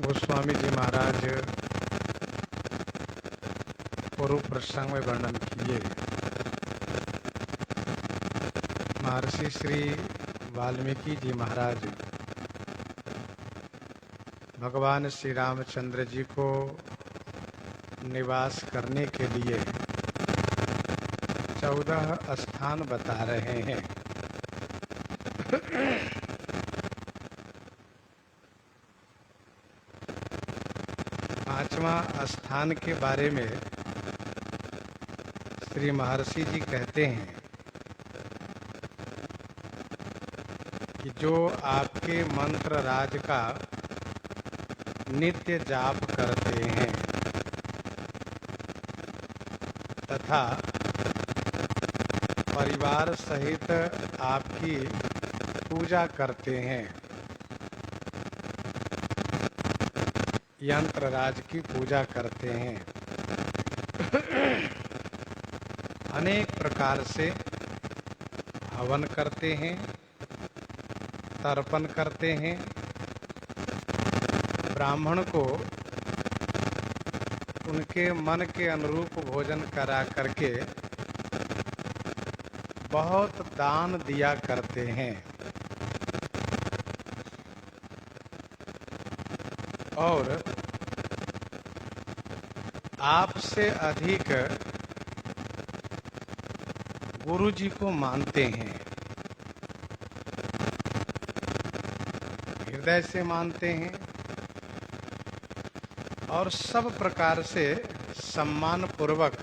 गोस्वामी जी महाराज पूर्व प्रसंग में वर्णन किए। महर्षि श्री वाल्मीकि जी महाराज भगवान श्री रामचंद्र जी को निवास करने के लिए 14 स्थान बता रहे हैं। पांचवा स्थान के बारे में श्री महर्षि जी कहते हैं कि जो आपके मंत्र राज का नित्य जाप करते हैं तथा परिवार सहित आपकी पूजा करते हैं, यंत्र राज की पूजा करते हैं, अनेक प्रकार से हवन करते हैं, तर्पण करते हैं, ब्राह्मण को उनके मन के अनुरूप भोजन करा करके बहुत दान दिया करते हैं और आपसे अधिक गुरु जी को मानते हैं, हृदय से मानते हैं और सब प्रकार से सम्मान पूर्वक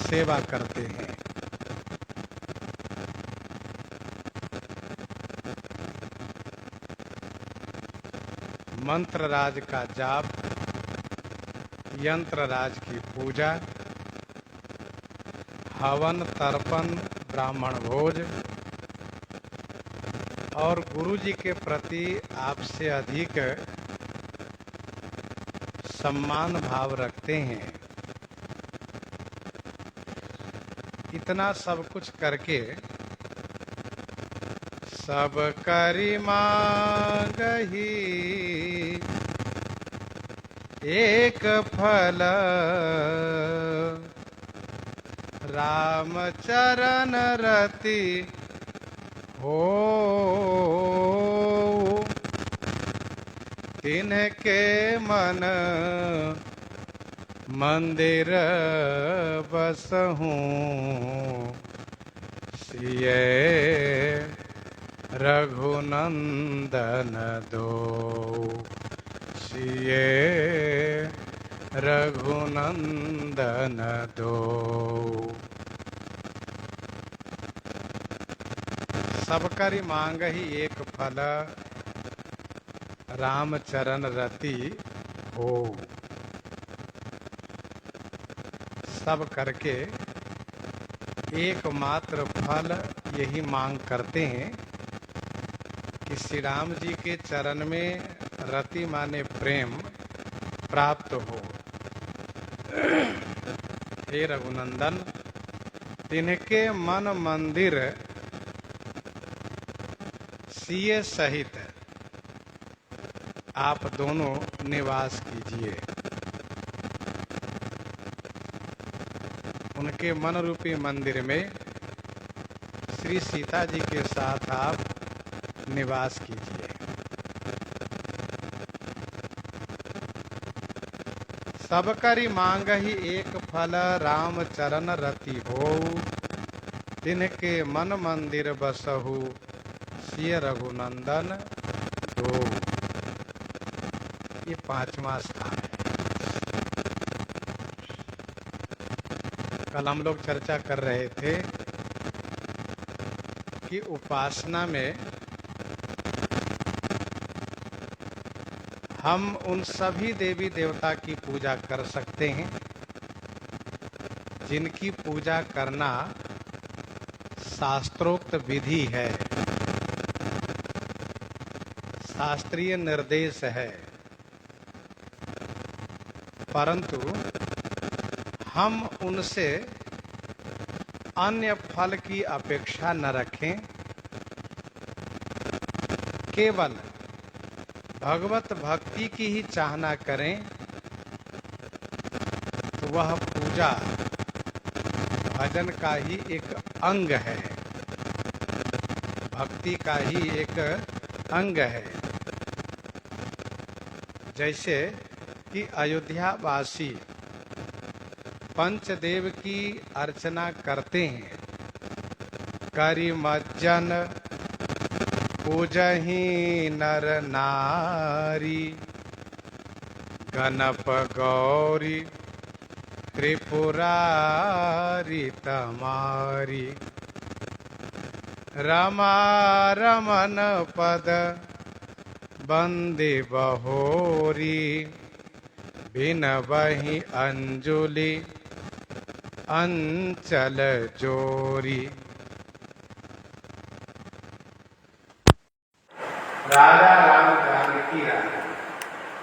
सेवा करते हैं। मंत्र राज का जाप, यंत्र राज की पूजा, हवन तर्पण ब्राह्मण भोज और गुरु जी के प्रति आपसे अधिक सम्मान भाव रखते हैं। इतना सब कुछ करके सब करि मांगहि एक फल, राम चरण रति हो, तिनके मन मंदिर बसहूँ, सिए रघुनंदन दो, सिए रघुनंदन दो। सब करि मांगहि एक फल, राम चरण रति हो। सब करके एकमात्र फल यही मांग करते हैं कि श्री राम जी के चरण में रति माने प्रेम प्राप्त हो। हे रघुनंदन, तिनके मन मंदिर सिए सहित आप दोनों निवास कीजिए। उनके मन रूपी मंदिर में श्री सीता जी के साथ आप निवास कीजिए। सब करि मांगहि एक फल, राम चरण रति हो, तिनके मन मंदिर बसहु, सिय रघुनंदन दो। ये पांचवा स्थान है। कल हम लोग चर्चा कर रहे थे कि उपासना में हम उन सभी देवी देवता की पूजा कर सकते हैं जिनकी पूजा करना शास्त्रोक्त विधि है, शास्त्रीय निर्देश है, परंतु हम उनसे अन्य फल की अपेक्षा न रखें, केवल भगवत भक्ति की ही चाहना करें तो वह पूजा भजन का ही एक अंग है, भक्ति का ही एक अंग है। जैसे कि अयोध्या वासी पंचदेव की अर्चना करते हैं, करि मज्जन पूजहि नर नारी, गणप गौरी त्रिपुरारी तमारी, रमा रमन पद बंदे बहोरी, बिनबहि अंजुलि अंचल जोरी। राजा राम जानकी राजा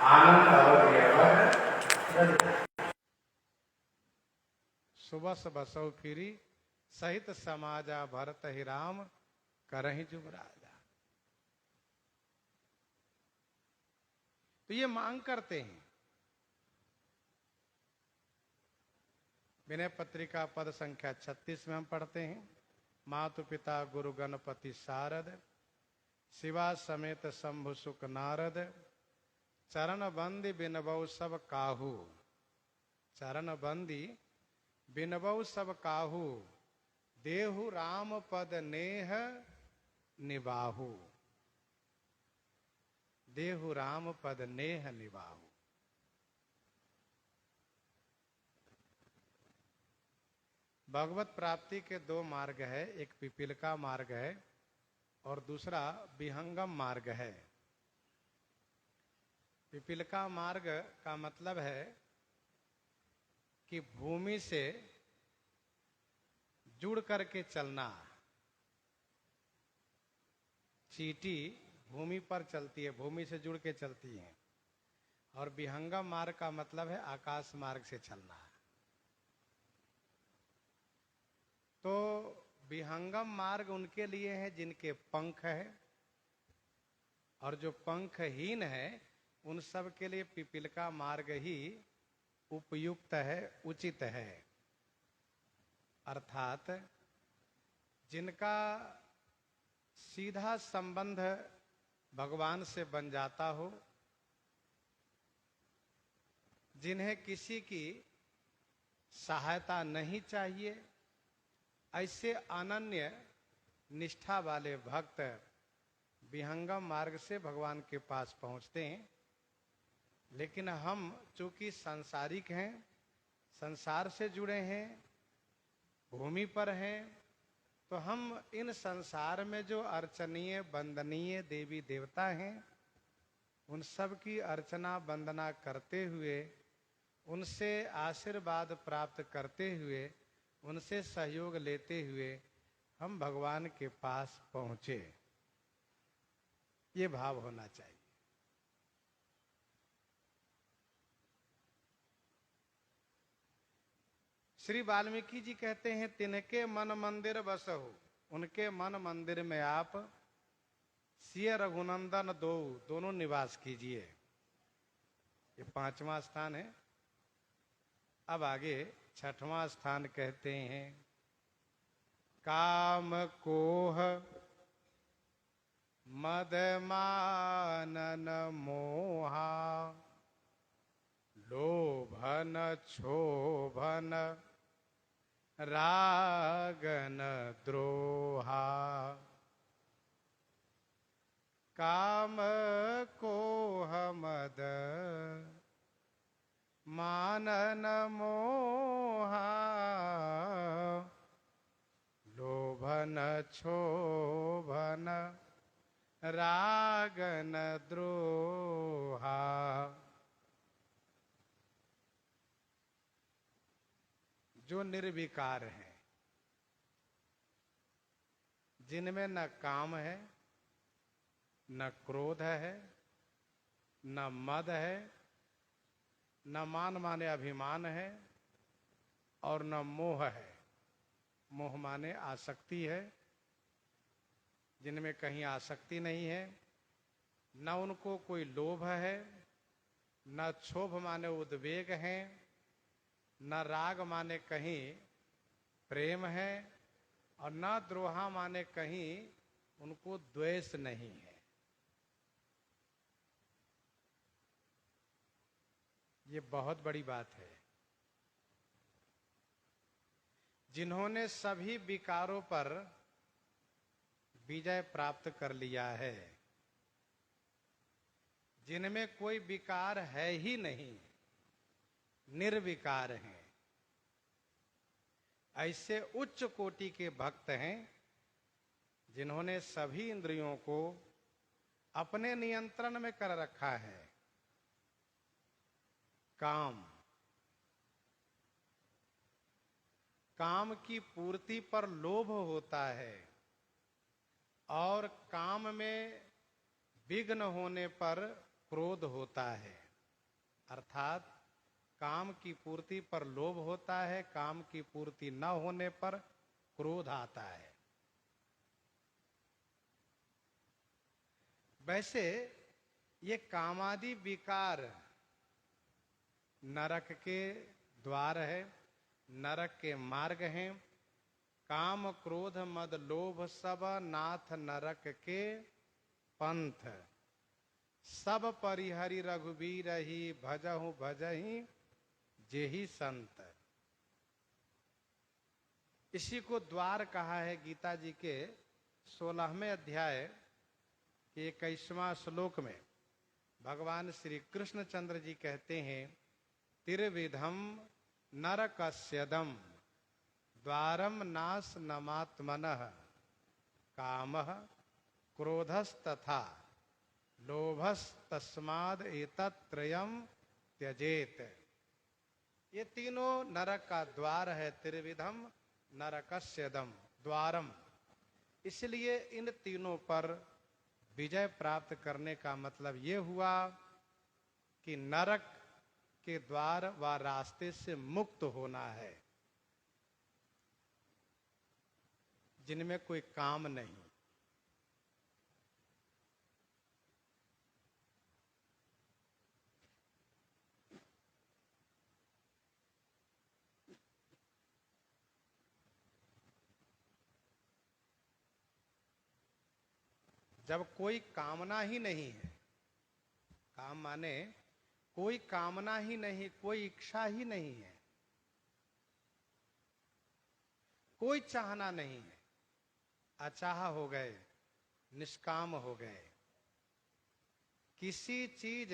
आनंद और सुबस बसौ फिरी, सहित समाजा भरत ही राम करहि जुबराजा। तो ये मांग करते हैं। विनय पत्रिका पद संख्या 36 में हम पढ़ते हैं, मातु पिता गुरु गणपति शारद, शिवा समेत शंभु सुख नारद, चरण बंदी बिनबौ सब काहू, चरण बंदी बिनबौ सब काहू, देहु राम पद नेह निबाहु, देहु राम पद नेह निबाहु। भगवत प्राप्ति के दो मार्ग है, एक पिपीलिका मार्ग है और दूसरा विहंगम मार्ग है। पिपीलिका मार्ग का मतलब है कि भूमि से जुड़ करके चलना। चींटी भूमि पर चलती है, भूमि से जुड़ के चलती है। और विहंगम मार्ग का मतलब है आकाश मार्ग से चलना। तो विहंगम मार्ग उनके लिए है जिनके पंख है, और जो पंखहीन है उन सब के लिए पिपीलिका मार्ग ही उपयुक्त है, उचित है। अर्थात जिनका सीधा संबंध भगवान से बन जाता हो, जिन्हें किसी की सहायता नहीं चाहिए, ऐसे अनन्य निष्ठा वाले भक्त विहंगम मार्ग से भगवान के पास पहुंचते हैं। लेकिन हम चूंकि सांसारिक हैं, संसार से जुड़े हैं, भूमि पर हैं, तो हम इन संसार में जो अर्चनीय वंदनीय देवी देवता हैं, उन सब की अर्चना वंदना करते हुए, उनसे आशीर्वाद प्राप्त करते हुए, उनसे सहयोग लेते हुए हम भगवान के पास पहुंचे, ये भाव होना चाहिए। श्री वाल्मीकि जी कहते हैं, तिनके मन मंदिर बसहु, उनके मन मंदिर में आप सिय रघुनंदन दो दोनों निवास कीजिए। ये 5वां स्थान है। अब आगे 6वां स्थान कहते हैं, काम कोह मद मानन मोहा, लोभन क्षोभन रागन द्रोहा, काम कोह मद मानन मोहा, लोभन क्षोभन रागन द्रोहा। जो निर्विकार है, जिनमें न काम है, न क्रोध है, न मद है, न मान माने अभिमान है, और न मोह है। मोह माने आसक्ति है, जिनमें कहीं आसक्ति नहीं है, न उनको कोई लोभ है, न क्षोभ माने उद्वेग है, न राग माने कहीं प्रेम है, और न द्रोहा माने कहीं उनको द्वेष नहीं है। ये बहुत बड़ी बात है। जिन्होंने सभी विकारों पर विजय प्राप्त कर लिया है, जिनमें कोई विकार है ही नहीं, निर्विकार हैं, ऐसे उच्च कोटि के भक्त हैं जिन्होंने सभी इंद्रियों को अपने नियंत्रण में कर रखा है। काम की पूर्ति पर लोभ होता है और काम में विघ्न होने पर क्रोध होता है। अर्थात काम की पूर्ति पर लोभ होता है, काम की पूर्ति न होने पर क्रोध आता है। वैसे ये कामादि विकार नरक के द्वार है, नरक के मार्ग हैं। काम क्रोध मद लोभ सब नाथ नरक के पंथ, सब परिहरि रघुबीर ही भजहु भजहि जेहि संत। इसी को द्वार कहा है गीता जी के 16वें अध्याय के 21वां श्लोक में। भगवान श्री कृष्णचंद्र जी कहते हैं, त्रिविधम नरकस्यदम द्वारम नाश नमात्मनः कामः क्रोधस्तथा लोभस्तस्माद् एतत्त्रयम् त्यजेत। ये तीनों नरक का द्वार है। त्रिविधम नरकस्यदम द्वारम, इसलिए इन तीनों पर विजय प्राप्त करने का मतलब ये हुआ कि नरक के द्वार व रास्ते से मुक्त होना है, जिनमें कोई काम नहीं। जब कोई कामना ही नहीं है, काम माने कोई कामना ही नहीं, कोई इच्छा ही नहीं है, कोई चाहना नहीं है, अचाह हो गए, निष्काम हो गए, किसी चीज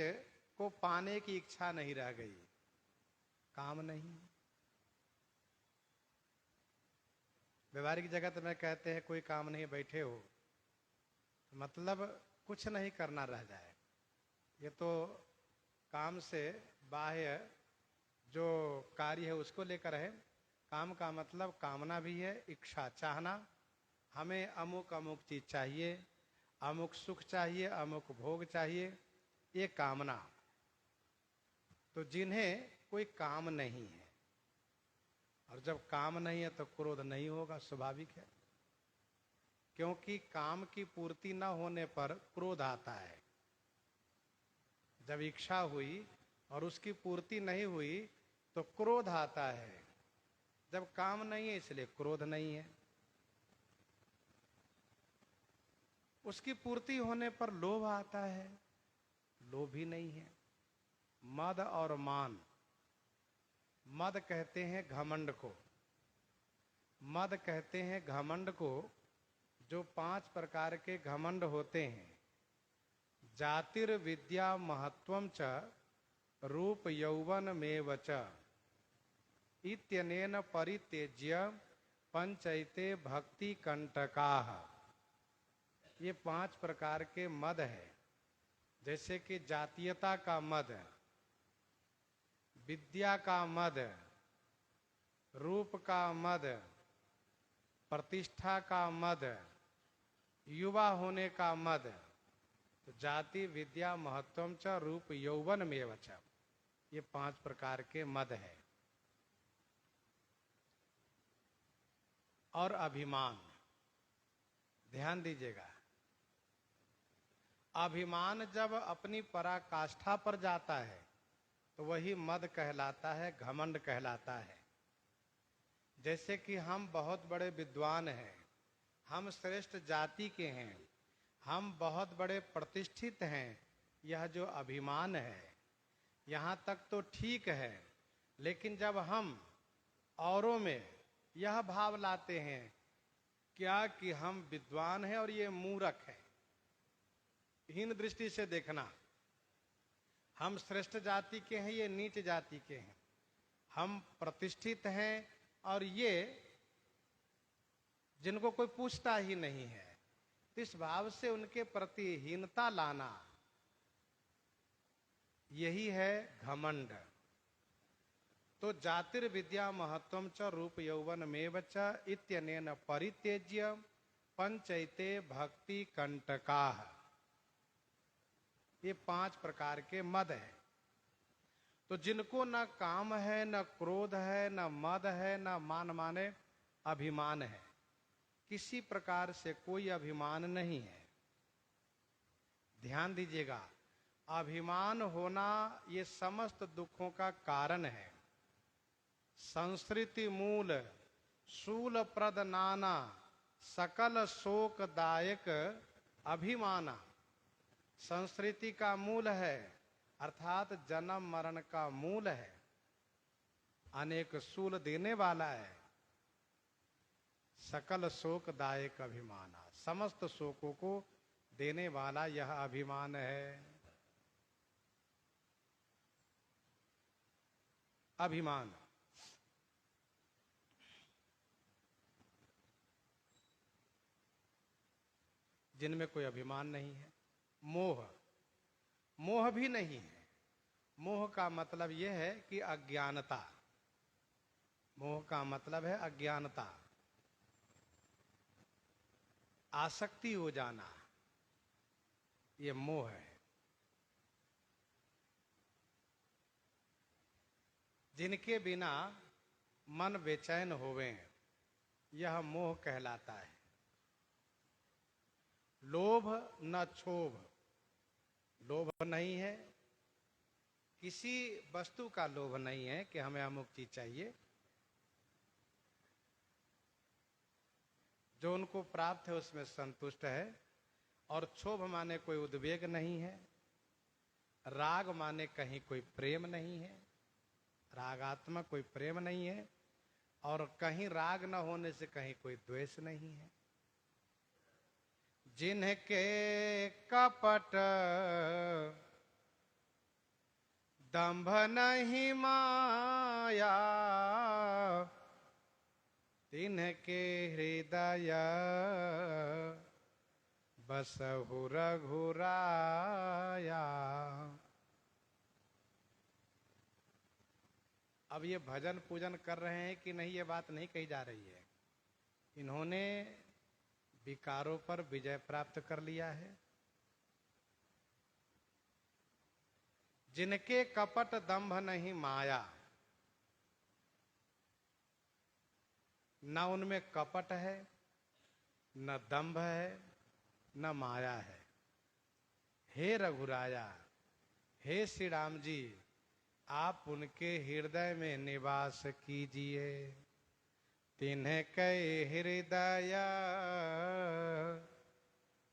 को पाने की इच्छा नहीं रह गई, काम नहीं। व्यवहारिक जगत में कहते हैं कोई काम नहीं, बैठे हो, मतलब कुछ नहीं करना रह जाए। ये तो काम से बाह्य जो कार्य है उसको लेकर है। काम का मतलब कामना भी है, इच्छा, चाहना। हमें अमुक अमुक चीज चाहिए, अमुक सुख चाहिए, अमुक भोग चाहिए, ये कामना। तो जिन्हें कोई काम नहीं है, और जब काम नहीं है तो क्रोध नहीं होगा, स्वाभाविक है। क्योंकि काम की पूर्ति न होने पर क्रोध आता है। जब इच्छा हुई और उसकी पूर्ति नहीं हुई तो क्रोध आता है। जब काम नहीं है इसलिए क्रोध नहीं है। उसकी पूर्ति होने पर लोभ आता है, लोभ ही नहीं है। मद और मान, मद कहते हैं घमंड को, मद कहते हैं घमंड को। जो 5 प्रकार के घमंड होते हैं, जातिर्विद्या महत्वम च रूप यौवन मेव च इत्यनेन परित्यज्य पंचैते भक्ति कंटकाः। ये 5 प्रकार के मद है। जैसे कि जातीयता का मद, विद्या का मद, रूप का मद, प्रतिष्ठा का मद, युवा होने का मद। तो जाति विद्या महत्वम च रूप यौवन मेव च, ये 5 प्रकार के मद है। और अभिमान, ध्यान दीजिएगा, अभिमान जब अपनी पराकाष्ठा पर जाता है तो वही मद कहलाता है, घमंड कहलाता है। जैसे कि हम बहुत बड़े विद्वान हैं, हम श्रेष्ठ जाति के हैं, हम बहुत बड़े प्रतिष्ठित हैं, यह जो अभिमान है यहाँ तक तो ठीक है। लेकिन जब हम औरों में यह भाव लाते हैं क्या कि हम विद्वान हैं और ये मूर्ख है, हीन दृष्टि से देखना, हम श्रेष्ठ जाति के हैं, ये नीच जाति के हैं, हम प्रतिष्ठित हैं और ये जिनको कोई पूछता ही नहीं है, इस भाव से उनके प्रति हीनता लाना, यही है घमंड। तो जातिर्विद्या महत्वम च रूप यौवन मेव च इत्यनेन परित्यज्य पंचैते भक्ति कंटकाः। ये 5 प्रकार के मद हैं। तो जिनको न काम है, न क्रोध है, न मद है, न मान माने अभिमान है, किसी प्रकार से कोई अभिमान नहीं है। ध्यान दीजिएगा, अभिमान होना ये समस्त दुखों का कारण है। संस्कृति मूल शूल प्रद नाना सकल शोकदायक अभिमाना। संस्कृति का मूल है अर्थात जन्म मरण का मूल है, अनेक शूल देने वाला है। सकल शोकदायक अभिमाना, समस्त शोकों को देने वाला यह अभिमान है। अभिमान, जिनमें कोई अभिमान नहीं है। मोह, मोह भी नहीं है। मोह का मतलब यह है कि अज्ञानता, मोह का मतलब है अज्ञानता, आसक्ति हो जाना, ये मोह है। जिनके बिना मन बेचैन होवे, यह मोह कहलाता है। लोभ न क्षोभ, लोभ नहीं है, किसी वस्तु का लोभ नहीं है कि हमें अमुक चीज चाहिए। जो उनको प्राप्त है उसमें संतुष्ट है। और क्षोभ माने कोई उद्वेग नहीं है, राग माने कहीं कोई प्रेम नहीं है, रागात्मक कोई प्रेम नहीं है, और कहीं राग न होने से कहीं कोई द्वेष नहीं है। जिनके कपट दंभ नहीं माया, तिनके हृदय बसहु रघुराया। अब ये भजन पूजन कर रहे हैं कि नहीं, ये बात नहीं कही जा रही है। इन्होंने विकारों पर विजय प्राप्त कर लिया है। जिनके कपट दंभ नहीं माया, न उनमें कपट है, न दंभ है, न माया है। हे रघुराया, हे श्री राम जी, आप उनके हृदय में निवास कीजिए। तिन्हें कई हृदय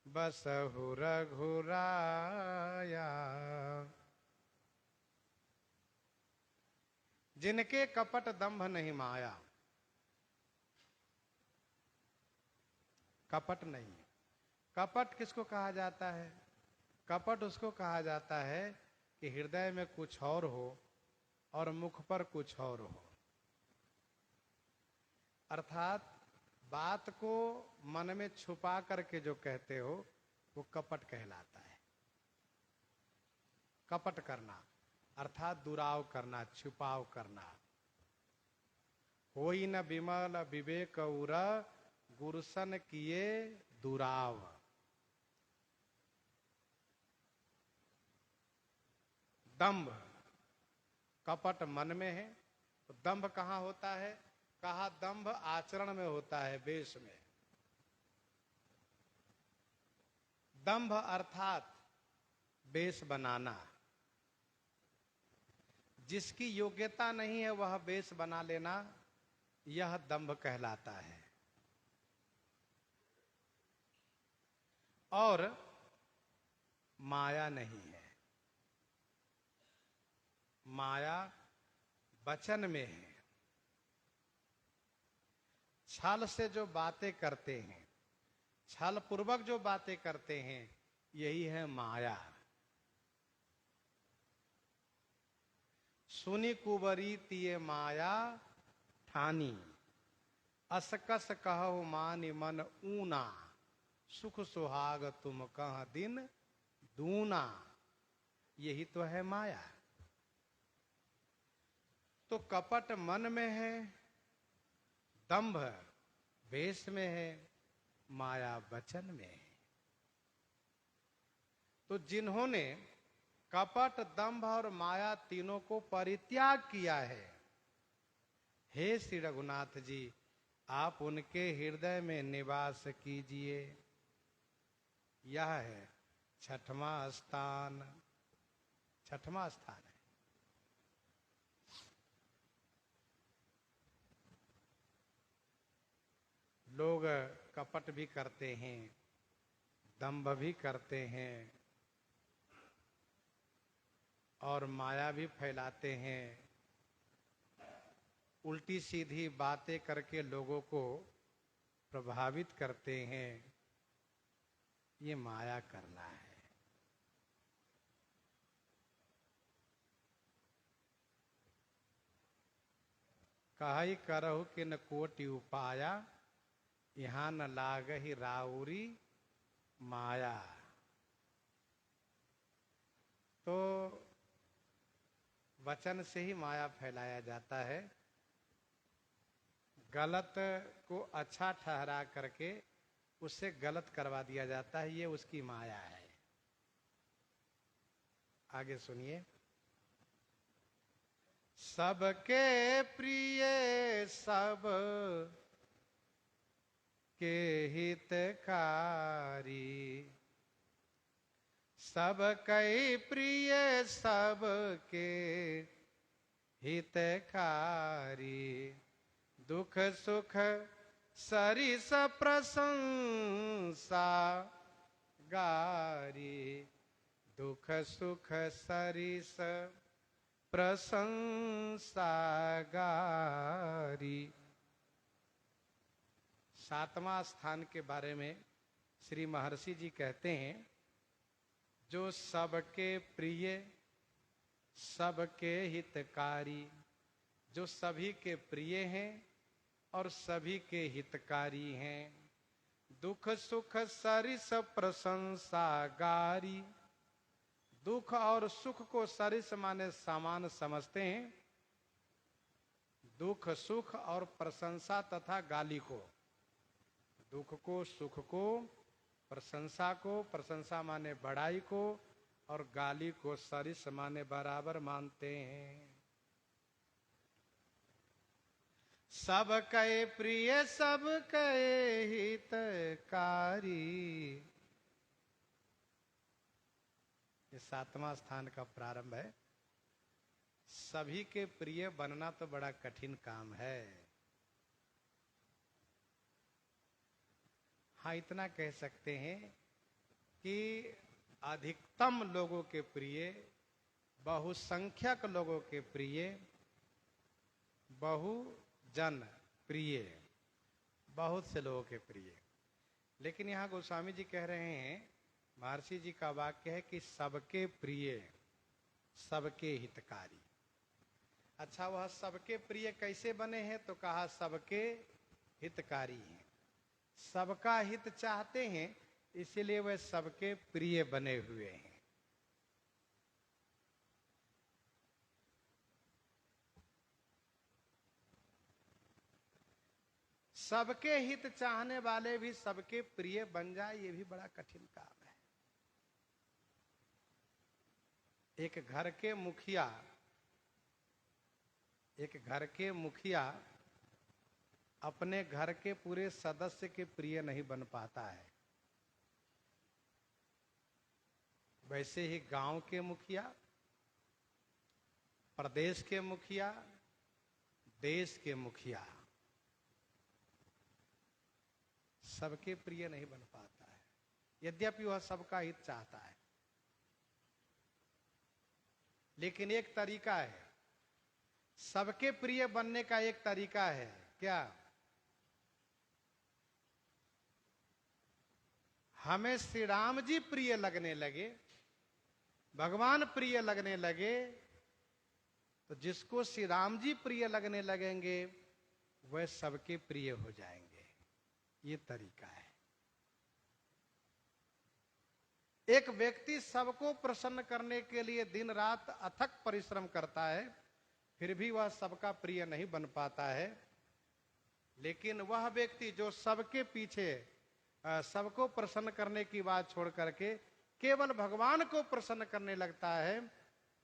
बसहु रघुराया। जिनके कपट दंभ नहीं माया, कपट नहीं। कपट किसको कहा जाता है? कपट उसको कहा जाता है कि हृदय में कुछ और हो और मुख पर कुछ और हो, अर्थात बात को मन में छुपा करके जो कहते हो वो कपट कहलाता है। कपट करना अर्थात दुराव करना, छुपाव करना। होई न विमल विवेक उर गुरुसन किए दुराव। दंभ, कपट मन में है तो दंभ कहाँ होता है? कहा दंभ आचरण में होता है, वेश में। दंभ अर्थात बेस बनाना। जिसकी योग्यता नहीं है वह बेस बना लेना, यह दंभ कहलाता है। और माया नहीं है। माया वचन में है। छल से जो बातें करते हैं, छल पूर्वक जो बातें करते हैं, यही है माया। सुनी कुबरी तिये माया ठानी, असकस कहो मानि मन ऊना, सुख सुहाग तुम कह दिन दूना। यही तो है माया। तो कपट मन में है, दंभ वेश में है, माया वचन में है। तो जिन्होंने कपट, दंभ और माया तीनों को परित्याग किया है, हे श्री रघुनाथ जी, आप उनके हृदय में निवास कीजिए। यह है छठवां स्थान। छठवां स्थान है। लोग कपट भी करते हैं, दंभ भी करते हैं और माया भी फैलाते हैं। उल्टी सीधी बातें करके लोगों को प्रभावित करते हैं। ये माया करना है। कही करहु कि न कोटि उपाया, यहाँ न लागहि राउरी माया। तो वचन से ही माया फैलाया जाता है। गलत को अच्छा ठहरा करके उससे गलत करवा दिया जाता है। ये उसकी माया है। आगे सुनिए। सबके प्रिय सब के हितकारी, सब कई प्रिय सब के हितकारी, दुख सुख सरिस प्रशंसा गारी, दुख सुख सरिस प्रशंसा गारी। सातवां स्थान के बारे में श्री महर्षि जी कहते हैं, जो सबके प्रिय, सबके हितकारी, जो सभी के प्रिय हैं और सभी के हितकारी हैं, दुख सुख सरिस प्रशंसा गारी। दुख और सुख को सरिस माने समान समझते हैं। दुख सुख और प्रशंसा तथा गाली को, दुख को, सुख को, प्रशंसा को, प्रशंसा माने बड़ाई को, और गाली को सरिस माने बराबर मानते हैं। सब कहे प्रिय सब कहे हितकारी। ये सातवां स्थान का प्रारंभ है। सभी के प्रिय बनना तो बड़ा कठिन काम है। हाँ, इतना कह सकते हैं कि अधिकतम लोगों के प्रिय, बहुसंख्यक लोगों के प्रिय, बहुजन प्रिय, बहुत से लोगों के प्रिय। लेकिन यहाँ गोस्वामी जी कह रहे हैं, महर्षि जी का वाक्य है कि सबके प्रिय, सबके हितकारी। अच्छा, वह सबके प्रिय कैसे बने हैं? तो कहा सबके हितकारी हैं। सबका हित चाहते हैं, इसीलिए वे सबके प्रिय बने हुए हैं। सबके हित चाहने वाले भी सबके प्रिय बन जाए, ये भी बड़ा कठिन काम है। एक घर के मुखिया अपने घर के पूरे सदस्य के प्रिय नहीं बन पाता है। वैसे ही गांव के मुखिया, प्रदेश के मुखिया, देश के मुखिया सबके प्रिय नहीं बन पाता है, यद्यपि वह सबका हित चाहता है। लेकिन एक तरीका है, सबके प्रिय बनने का एक तरीका है, क्या? हमें श्री राम जी प्रिय लगने लगे, भगवान प्रिय लगने लगे, तो जिसको श्री राम जी प्रिय लगने लगेंगे वह सबके प्रिय हो जाएंगे। ये तरीका है। एक व्यक्ति सबको प्रसन्न करने के लिए दिन रात अथक परिश्रम करता है, फिर भी वह सबका प्रिय नहीं बन पाता है। लेकिन वह व्यक्ति जो सबके पीछे सबको प्रसन्न करने की बात छोड़ करके केवल भगवान को प्रसन्न करने लगता है,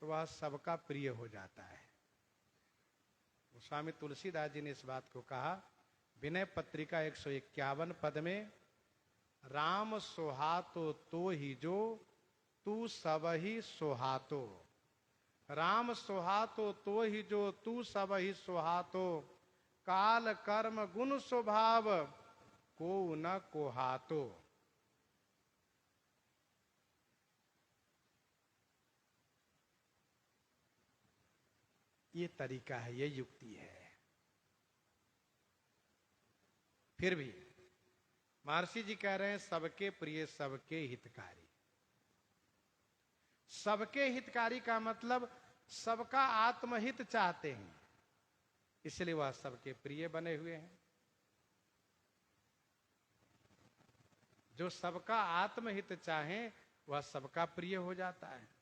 तो वह सबका प्रिय हो जाता है। स्वामी तुलसीदास जी ने इस बात को कहा विनय पत्रिका 151 पद में, राम सोहातो तो ही जो तू सब ही सोहातो। राम सोहातो तो ही जो तू सब ही सोहातो। काल कर्म गुण स्वभाव को न कोहातो। ये तरीका है, ये युक्ति है। फिर भी महर्षि जी कह रहे हैं सबके प्रिय, सबके हितकारी। सबके हितकारी का मतलब सबका आत्महित चाहते हैं, इसलिए वह सबके प्रिय बने हुए हैं। जो सबका आत्महित चाहे वह सबका प्रिय हो जाता है।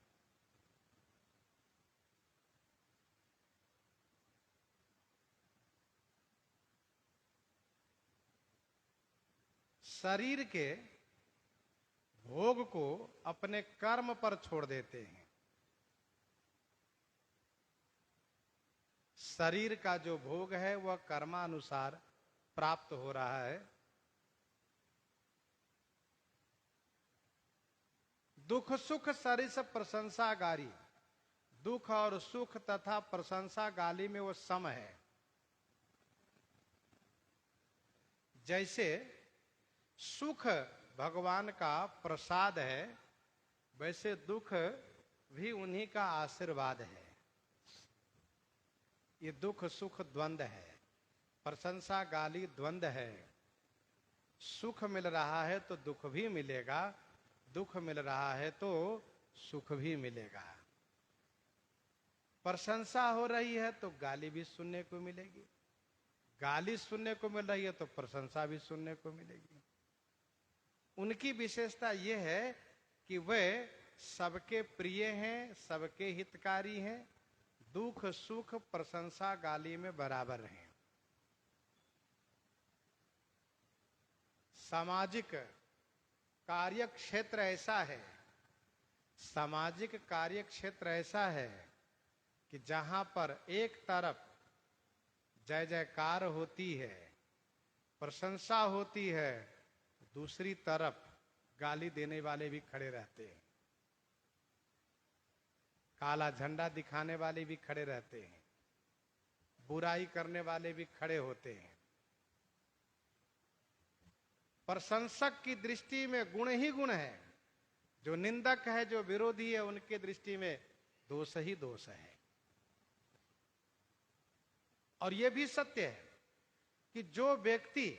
शरीर के भोग को अपने कर्म पर छोड़ देते हैं। शरीर का जो भोग है वह कर्मानुसार प्राप्त हो रहा है। दुख सुख सरिस प्रशंसा गारी। दुख और सुख तथा प्रशंसा गाली में वो सम है। जैसे सुख भगवान का प्रसाद है, वैसे दुख भी उन्हीं का आशीर्वाद है। ये दुख सुख द्वंद है, प्रशंसा गाली द्वंद है। सुख मिल रहा है तो दुख भी मिलेगा, दुख मिल रहा है तो सुख भी मिलेगा। प्रशंसा हो रही है तो गाली भी सुनने को मिलेगी, गाली सुनने को मिल रही है तो प्रशंसा भी सुनने को मिलेगी। उनकी विशेषता यह है कि वे सबके प्रिय हैं, सबके हितकारी हैं, दुख सुख प्रशंसा गाली में बराबर हैं। सामाजिक कार्य क्षेत्र ऐसा है, सामाजिक कार्य क्षेत्र ऐसा है कि जहां पर एक तरफ जय जयकार होती है, प्रशंसा होती है, दूसरी तरफ गाली देने वाले भी खड़े रहते हैं, काला झंडा दिखाने वाले भी खड़े रहते हैं, बुराई करने वाले भी खड़े होते हैं। प्रशंसक की दृष्टि में गुण ही गुण है, जो निंदक है, जो विरोधी है, उनके दृष्टि में दोष ही दोष है। और यह भी सत्य है कि जो व्यक्ति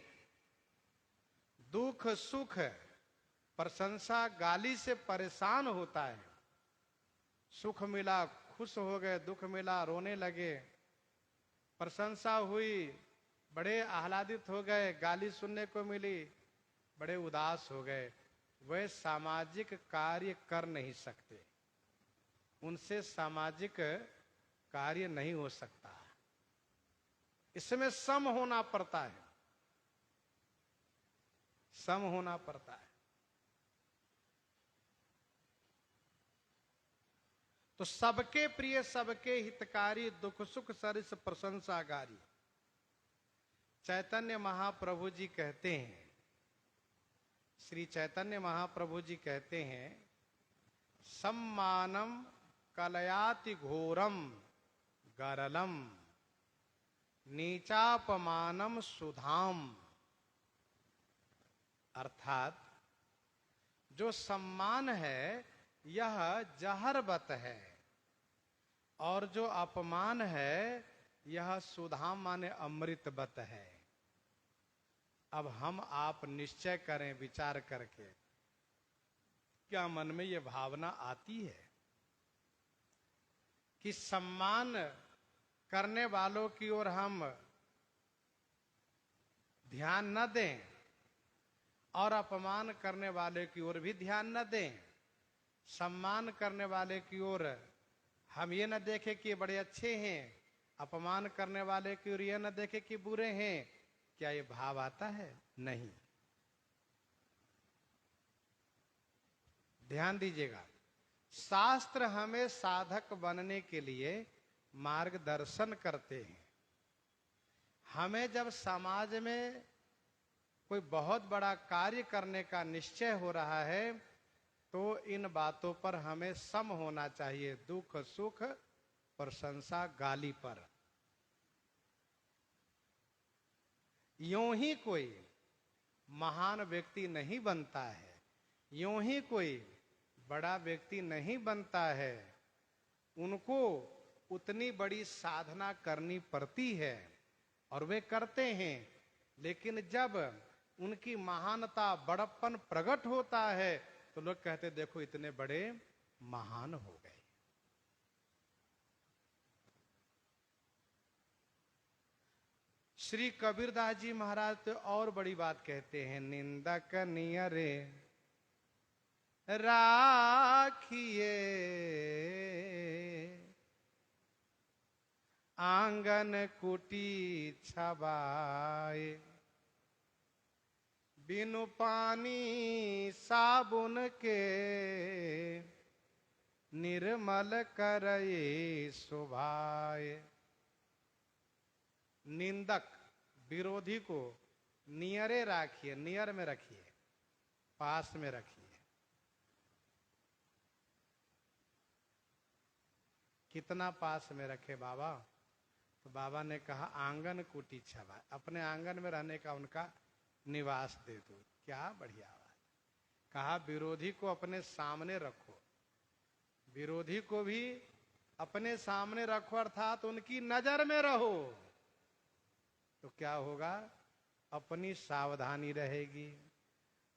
दुख सुख प्रशंसा गाली से परेशान होता है, सुख मिला खुश हो गए, दुख मिला रोने लगे, प्रशंसा हुई बड़े आह्लादित हो गए, गाली सुनने को मिली बड़े उदास हो गए, वे सामाजिक कार्य कर नहीं सकते, उनसे सामाजिक कार्य नहीं हो सकता। इसमें सम होना पड़ता है, सम होना पड़ता है। तो सबके प्रिय, सबके हितकारी, दुख सुख सरिस प्रशंसा गारी। चैतन्य महाप्रभु जी कहते हैं, श्री चैतन्य महाप्रभु जी कहते हैं, सम्मानम कलयाति घोरम गरलम नीचापमानम सुधाम। अर्थात जो सम्मान है यह जहरवत है और जो अपमान है यह सुधाम माने अमृतवत है। अब हम आप निश्चय करें विचार करके, क्या मन में यह भावना आती है कि सम्मान करने वालों की ओर हम ध्यान न दें और अपमान करने वाले की ओर भी ध्यान न दें? सम्मान करने वाले की ओर हम ये न देखें कि बड़े अच्छे हैं, अपमान करने वाले की ओर ये न देखें कि बुरे हैं। क्या ये भाव आता है? नहीं। ध्यान दीजिएगा, शास्त्र हमें साधक बनने के लिए मार्गदर्शन करते हैं। हमें जब समाज में कोई बहुत बड़ा कार्य करने का निश्चय हो रहा है तो इन बातों पर हमें सम होना चाहिए, दुख सुख प्रशंसा गाली पर। यूं ही कोई महान व्यक्ति नहीं बनता है, यूं ही कोई बड़ा व्यक्ति नहीं बनता है। उनको उतनी बड़ी साधना करनी पड़ती है और वे करते हैं, लेकिन जब उनकी महानता बड़प्पन प्रकट होता है तो लोग कहते देखो इतने बड़े महान हो गए। श्री कबीरदास जी महाराज तो और बड़ी बात कहते हैं, निंदक नियरे राखिए आंगन कुटी छबाए, बिनु पानी साबुन के निर्मल करए शोभाए। निंदक विरोधी को नियरे राखिए, नियर में रखिए, पास में रखिए। कितना पास में रखे बाबा? तो बाबा ने कहा आंगन कुटी छबा, अपने आंगन में रहने का उनका निवास दे दो। क्या बढ़िया बात। कहा विरोधी को अपने सामने रखो, विरोधी को भी अपने सामने रखो, अर्थात उनकी नजर में रहो। तो क्या होगा? अपनी सावधानी रहेगी।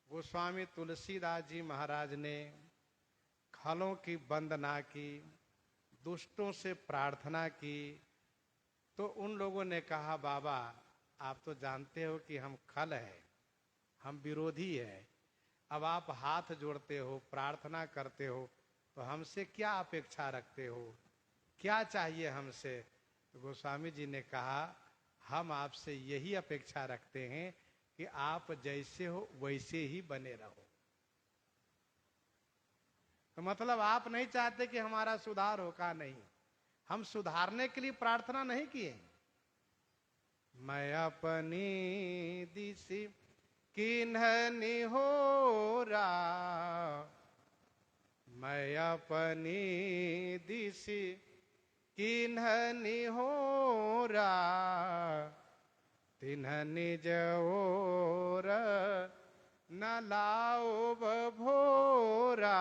गोस्वामी तुलसीदास जी महाराज ने खलों की वंदना की, दुष्टों से प्रार्थना की, तो उन लोगों ने कहा बाबा आप तो जानते हो कि हम खल है, हम विरोधी है, अब आप हाथ जोड़ते हो, प्रार्थना करते हो, तो हमसे क्या अपेक्षा रखते हो, क्या चाहिए हमसे? तो गोस्वामी जी ने कहा हम आपसे यही अपेक्षा रखते हैं कि आप जैसे हो वैसे ही बने रहो। तो मतलब आप नहीं चाहते कि हमारा सुधार हो? का नहीं, हम सुधारने के लिए प्रार्थना नहीं किए। मैं अपनी दिशि किन्ह निहोरा, मैं अपनी दिशि किन्ह निहोरा, तिन्ह निज ओर न लाओ भोरा,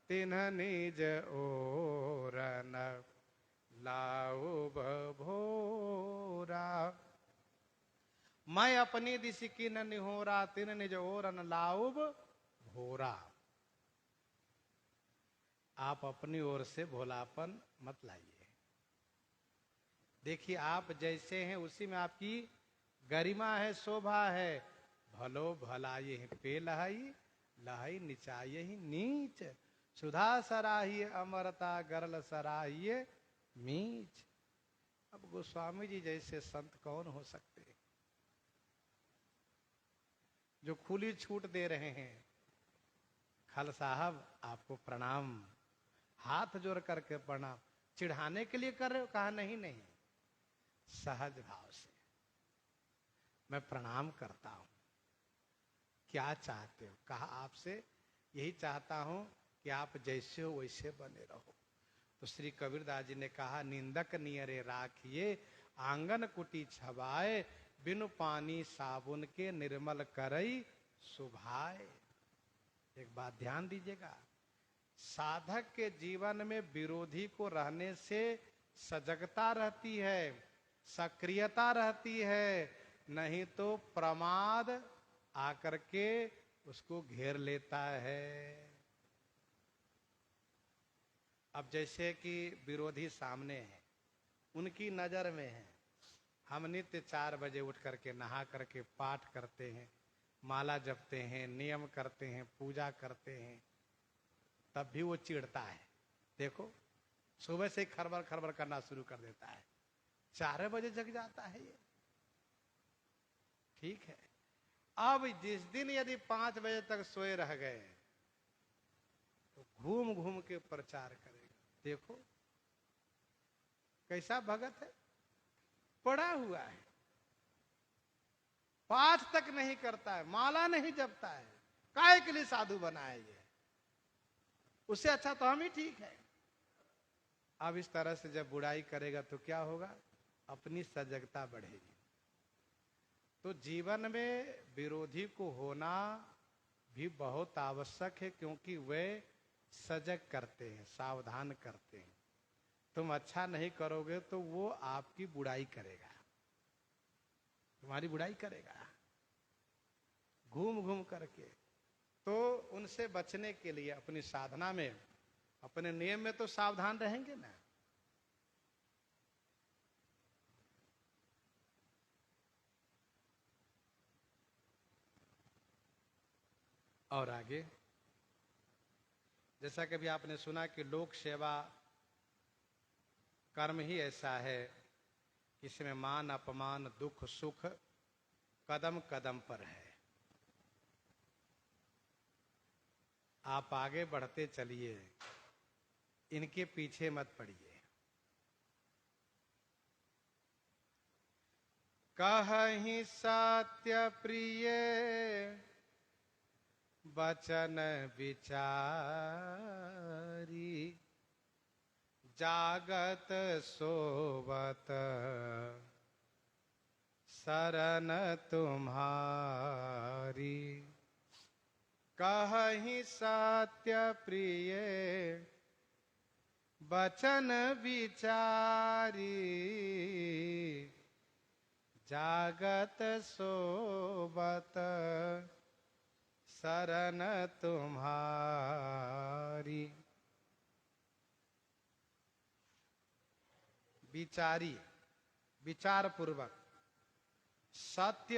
तिन्ह निज ओर न लाओ भोरा। मैं अपनी दिशि किन्ह निहोरा, तिन्ह निज ओर न लाओ भोरा। आप अपनी ओर से भोलापन मत लाइए। देखिए आप जैसे हैं उसी में आपकी गरिमा है, शोभा है। भलो भलाये पे लहाई, लहाई निचाये ही नीच, सुधा सराहिए अमरता गरल सराहिए मीच। अब गोस्वामी जी जैसे संत कौन हो सकते हैं जो खुली छूट दे रहे हैं? खल साहब आपको प्रणाम, हाथ जोड़ करके प्रणाम। चिढ़ाने के लिए कर रहे हो? कहा नहीं नहीं, सहज भाव से मैं प्रणाम करता हूं। क्या चाहते हो? कहा आपसे यही चाहता हूं कि आप जैसे हो वैसे बने रहो। तो श्री कबीरदास जी ने कहा, निंदक नियरे राखिए आंगन कुटी छबाए, बिनु पानी साबुन के निर्मल करई सुभाए। एक बात ध्यान दीजिएगा, साधक के जीवन में विरोधी को रहने से सजगता रहती है, सक्रियता रहती है, नहीं तो प्रमाद आकर के उसको घेर लेता है। अब जैसे कि विरोधी सामने है, उनकी नजर में है, हम नित्य 4 बजे उठ करके नहा करके पाठ करते हैं, माला जपते हैं, नियम करते हैं, पूजा करते हैं, तब भी वो चिढ़ता है। देखो सुबह से खरबर खरबर करना शुरू कर देता है, 4 बजे जग जाता है ये। ठीक है, अब जिस दिन यदि 5 बजे तक सोए रह गए तो घूम घूम के प्रचार करेगा। देखो कैसा भगत है, पड़ा हुआ है, पाठ तक नहीं करता है, माला नहीं जपता है, काहे के लिए साधु बनाए ये, उससे अच्छा तो हम ही ठीक है। अब इस तरह से जब बुराई करेगा तो क्या होगा, अपनी सजगता बढ़ेगी। तो जीवन में विरोधी को होना भी बहुत आवश्यक है, क्योंकि वे सजग करते हैं, सावधान करते हैं। तुम अच्छा नहीं करोगे तो वो आपकी बुराई करेगा, तुम्हारी बुराई करेगा घूम घूम करके। तो उनसे बचने के लिए अपनी साधना में, अपने नियम में तो सावधान रहेंगे ना। और आगे जैसा कि भी आपने सुना कि लोक सेवा कर्म ही ऐसा है, इसमें मान अपमान दुख सुख कदम कदम पर है। आप आगे बढ़ते चलिए, इनके पीछे मत पड़िए। कहि सत्य प्रिय वचन विचारी, जागत सोवत शरण तुम्हारी। कहि सत्य प्रिय वचन विचारी, जागत सोवत शरण तुम्हारी। विचारी, विचार पूर्वक, सत्य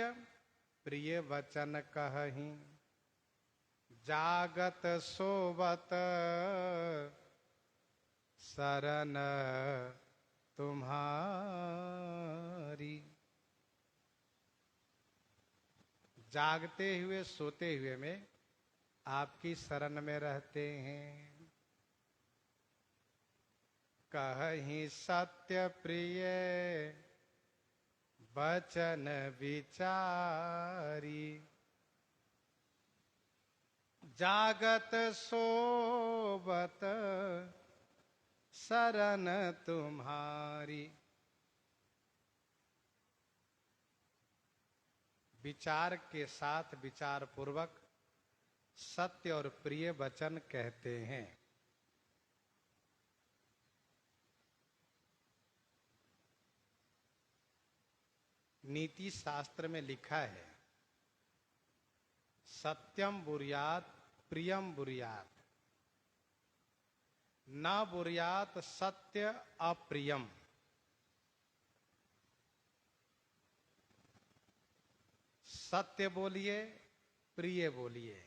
प्रिय वचन कहि, जागत सोवत शरण तुम्हारी। जागते हुए सोते हुए में आपकी शरण में रहते हैं। कहि सत्य प्रिय वचन विचारी, जागत सोवत शरण तुम्हारी। विचार के साथ विचार पूर्वक सत्य और प्रिय वचन कहते हैं। नीति शास्त्र में लिखा है, सत्यम बुर्यात प्रियम बुर्यात, न बुर्यात सत्य अप्रियम। सत्य बोलिए, प्रिय बोलिए।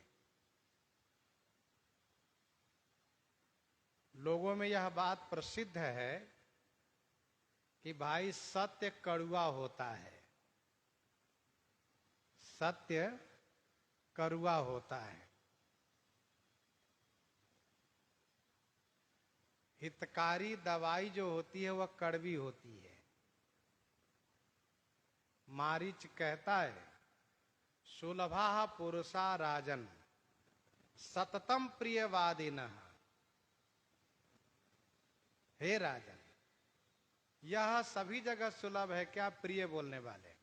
लोगों में यह बात प्रसिद्ध है कि भाई सत्य कड़वा होता है, सत्य कड़वा होता है। हितकारी दवाई जो होती है वह कड़वी होती है। मारीच कहता है, सुलभा पुरुषा राजन सततम प्रियवादिनः हे राजन, यह सभी जगह सुलभ है। क्या? प्रिय बोलने वाले।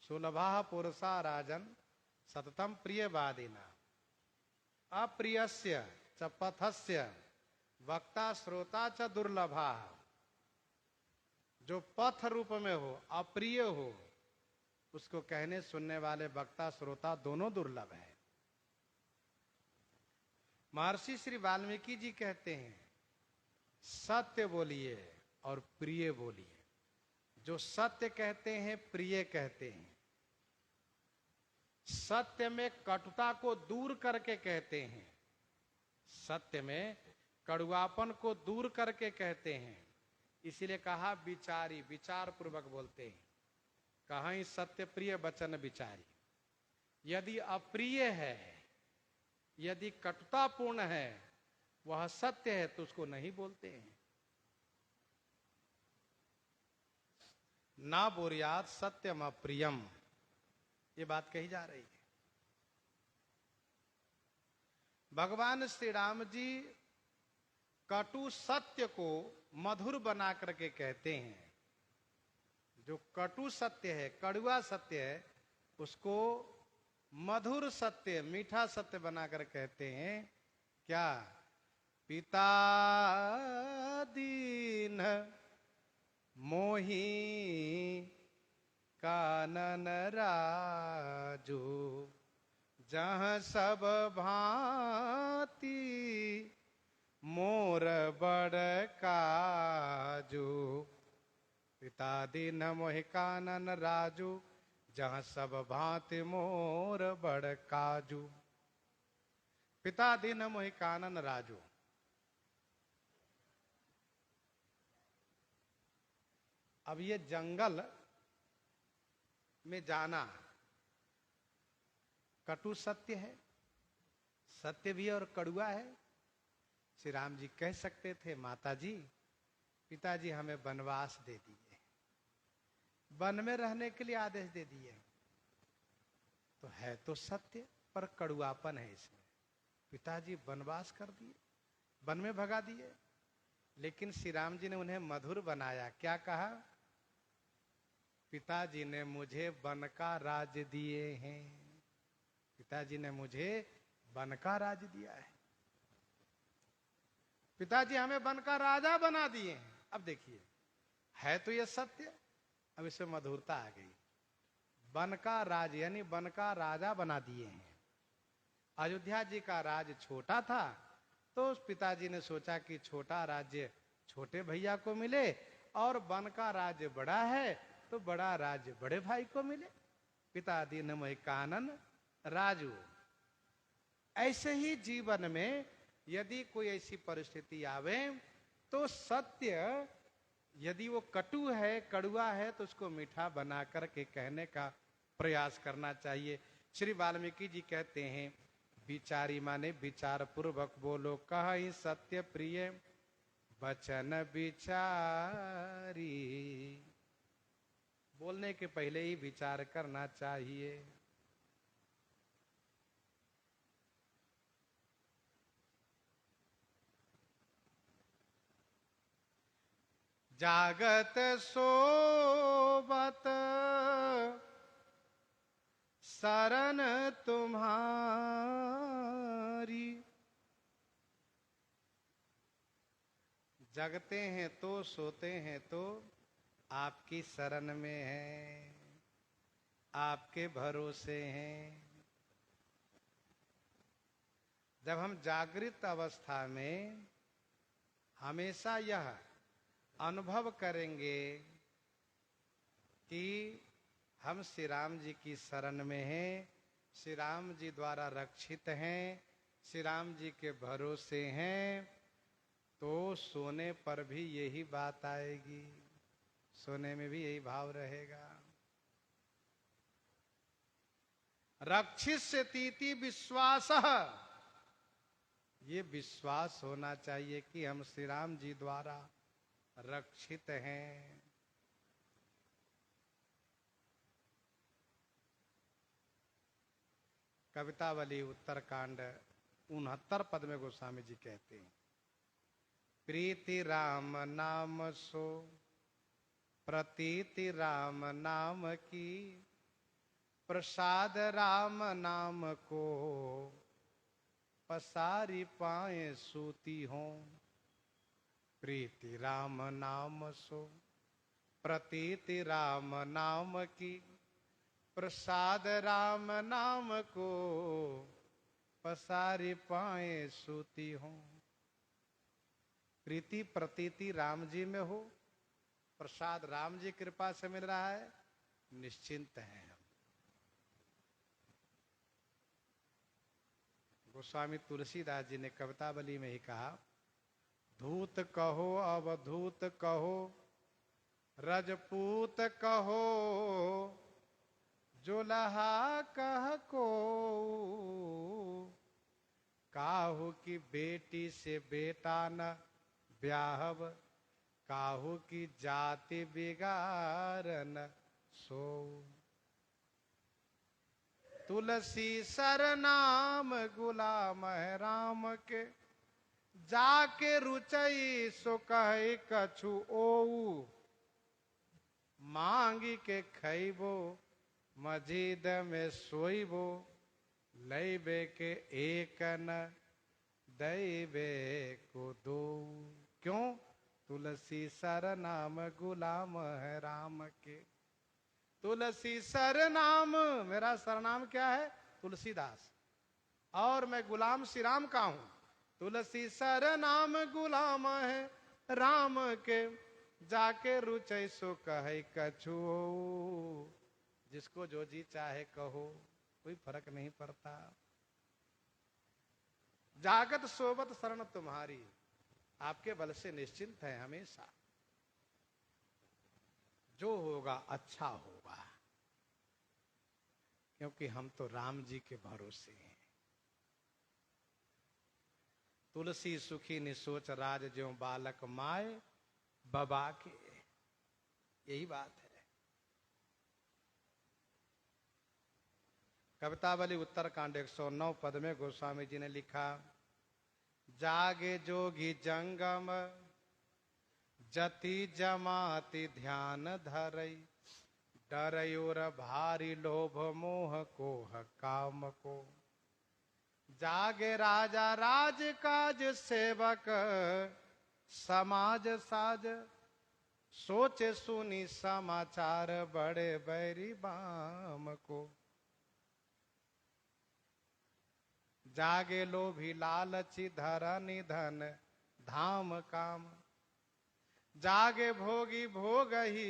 सुलभा पुरुषा राजन सततम प्रियवादिना अप्रियस्य च पथस्य वक्ता श्रोता च दुर्लभा। जो पथ रूप में हो, अप्रिय हो, उसको कहने सुनने वाले वक्ता श्रोता दोनों दुर्लभ है। महर्षि श्री वाल्मीकि जी कहते हैं, सत्य बोलिए और प्रिय बोलिए। जो सत्य कहते हैं, प्रिय कहते हैं। सत्य में कटुता को दूर करके कहते हैं, सत्य में कड़ुआपन को दूर करके कहते हैं। इसीलिए कहा विचारी, विचार पूर्वक बोलते हैं। कहीं सत्य प्रिय वचन विचारी। यदि अप्रिय है, यदि कटुतापूर्ण है, वह सत्य है तो उसको नहीं बोलते हैं। ना बोरियात सत्यम अप्रियम, ये बात कही जा रही है। भगवान श्री राम जी कटु सत्य को मधुर बना करके कहते हैं। जो कटु सत्य है, कड़ुआ सत्य है, उसको मधुर सत्य, मीठा सत्य बनाकर कहते हैं। क्या? पिता दीन मोही कानन राजू, जहाँ सब भांति मोर बड़ काजू। पिता दीन मोहि कानन राजू, जहाँ सब भांति मोर बड़ काजू। पिता दीन मोहि कानन राजू। अब ये जंगल में जाना कटु सत्य है, सत्य भी और कड़ुआ है। श्री राम जी कह सकते थे, माता जी, पिताजी हमें वनवास दे दिए, वन में रहने के लिए आदेश दे दिए। तो है तो सत्य, पर कड़ुआपन है इसमें। पिताजी वनवास कर दिए, वन में भगा दिए। लेकिन श्री राम जी ने उन्हें मधुर बनाया। क्या कहा? पिताजी ने मुझे वन का राज दिए हैं। पिताजी ने मुझे वन का राज दिया है। पिताजी हमें वन का राजा बना दिए हैं। अब देखिए, है तो ये सत्य, अब इसमें मधुरता आ गई। वन का राज यानी वन का राजा बना दिए हैं। अयोध्या जी का राज छोटा था, तो उस पिताजी ने सोचा कि छोटा राज्य छोटे भैया को मिले, और वन का राज्य बड़ा है तो बड़ा राज्य बड़े भाई को मिले। पिता दीन मोहि कानन राजू। ऐसे ही जीवन में यदि कोई ऐसी परिस्थिति आवे, तो सत्य यदि वो कटु है, कड़ुआ है, तो उसको मीठा बना करके कहने का प्रयास करना चाहिए। श्री वाल्मीकि जी कहते हैं, विचारी माने विचार पूर्वक बोलो, कहि सत्य प्रिय वचन विचारी। बोलने के पहले ही विचार करना चाहिए। जागत सोबत शरण तुम्हारी। जगते हैं तो सोते हैं तो आपकी शरण में हैं, आपके भरोसे हैं। जब हम जागृत अवस्था में हमेशा यह अनुभव करेंगे कि हम श्री राम जी की शरण में हैं, श्री राम जी द्वारा रक्षित हैं, श्री राम जी के भरोसे हैं, तो सोने पर भी यही बात आएगी, सोने में भी यही भाव रहेगा। रक्षिष्यतीति विश्वासः, ये विश्वास होना चाहिए कि हम श्री राम जी द्वारा रक्षित हैं। कवितावली उत्तरकांड 69 पद में गोस्वामी जी कहते हैं, प्रीति राम नाम सो प्रतीति राम नाम की, प्रसाद राम नाम को पसारी पाए सूती हों। प्रीति राम नाम सो प्रतीति राम नाम की, प्रसाद राम नाम को पसारी पाए सूती हों। प्रीति प्रतीति राम जी में हो, प्रसाद राम जी कृपा से मिल रहा है, निश्चिंत हैं हम। गोस्वामी तुलसीदास जी ने कवितावली में ही कहा, धूत कहो अवधूत कहो रजपूत कहो, जोलहा कह को, काहू की बेटी से बेटा न ब्याहब, काहू की जाति बिगाड़न सो। तुलसी सरनाम गुलाम है राम के, जाके रुचई सो कहे कछु ओऊ, मांगी के खैबो मस्जिद में सोईबो, लैबे के एक न दैबे को दो। क्यों? तुलसी सरनाम गुलाम है राम के। तुलसी सरनाम, मेरा सरनाम क्या है? तुलसीदास, और मैं गुलाम श्री राम का हूं। तुलसी सरनाम गुलाम है राम के, जाके रुचै सो कहे कछु। जिसको जो जी चाहे कहो, कोई फर्क नहीं पड़ता। जागत सोबत शरण तुम्हारी, आपके बल से निश्चिंत है हमेशा। जो होगा अच्छा होगा, क्योंकि हम तो राम जी के भरोसे हैं। तुलसी सुखी निसोच राज ज्यों बालक माए बबा के, यही बात है। कवितावली उत्तरकांड 109 पद में गोस्वामी जी ने लिखा, जागे जोगी जंगम जति जमाति ध्यान धरई, डरयोर भारी लोभ मोह कोह काम को। जागे राजा राज काज सेवक समाज साज, सोचे सुनी समाचार बड़े बैरी बाम को। जागे लोभी लालची धरनी धन धाम काम, जागे भोगी भोग ही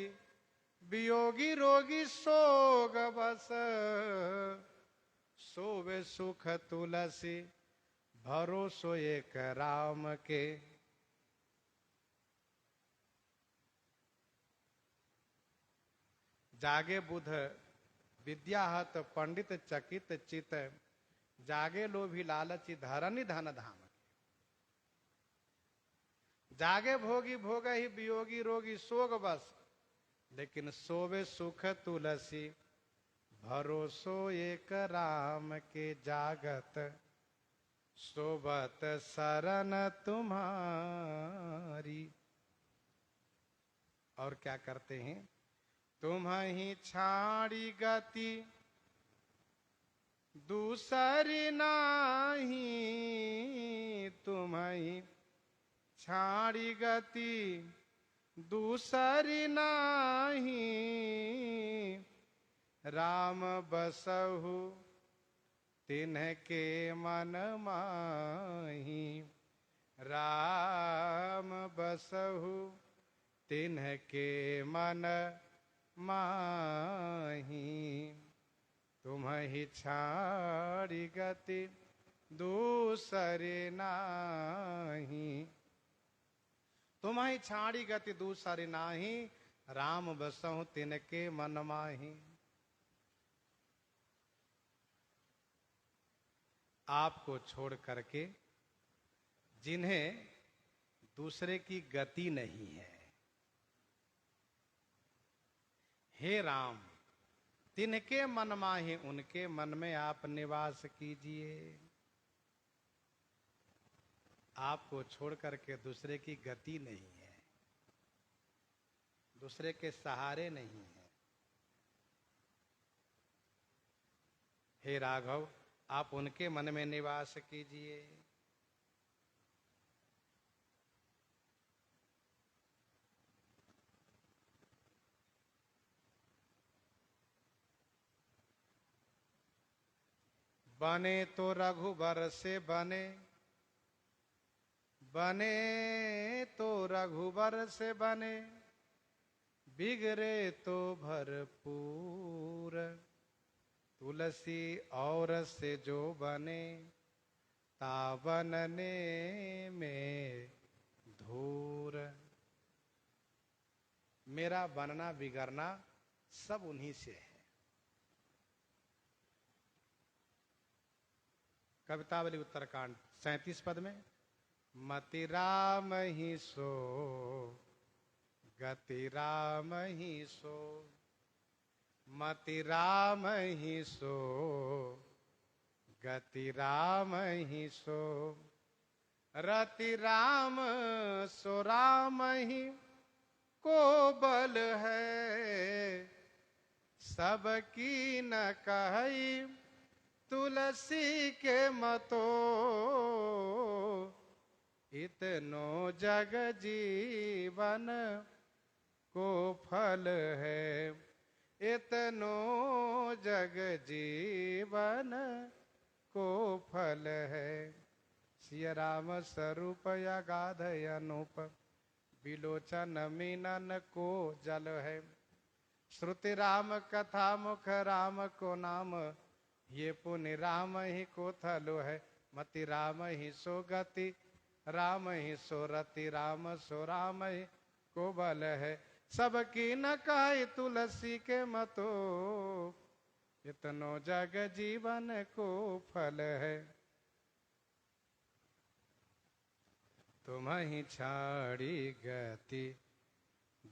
वियोगी रोगी सोग बस, सोवे सुख तुलसी भरोसो एक राम के। जागे बुध विद्याहत पंडित चकित चित, जागे लोभी लालची धरनी धन धाम। जागे भोगी भोग ही वियोगी रोगी सोग बस, लेकिन सोवे सुख तुलसी भरोसो एक राम के। जागत सोबत शरण तुम्हारी। और क्या करते हैं? तुम्हीं छाड़ी गति दूसरी नाही, तुम्हीं छाड़ी गति दूसरी नाही, राम बसहु तिन्हके मन माही। राम बसहु तिन्हके मन माही, तुम्हीं छाड़ी गति दूसरे नाही। तुम्हीं छाड़ी गति दूसरी नाही, राम बसहु तिनके मन माही। आपको छोड़ करके जिन्हें दूसरे की गति नहीं है, हे राम तिनके मन माही, उनके मन में आप निवास कीजिए। आपको छोड़ करके दूसरे की गति नहीं है, दूसरे के सहारे नहीं है। हे राघव, आप उनके मन में निवास कीजिए। बने तो रघुबर से बने, बने तो रघुबर से बने, बिगड़े तो भरपूर। तुलसी और से जो बने, ता बनने में धूर। मेरा बनना बिगड़ना सब उन्हीं से है। कवितावली उत्तरकांड 37 पद में, मति राम ही सो, गति राम ही सो, मति राम ही सो, गति राम ही सो, रति राम सो राम ही को बल है, सबकी न कही तुलसी के मतो, इतनो जग जीवन को फल है, इतनो जग जीवन को फल है। सिया राम स्वरूप अगाध अनूप, बिलोचन मीनन को जल है। श्रुति राम कथा मुख राम को नाम, ये पुण्य राम ही को थलो है। मति राम ही सो गति राम ही सो, रति राम सो राम ही को बल है, सबकी न कहे तुलसी के मतो, इतनो जग जीवन को फल है। तुम ही छाड़ी गति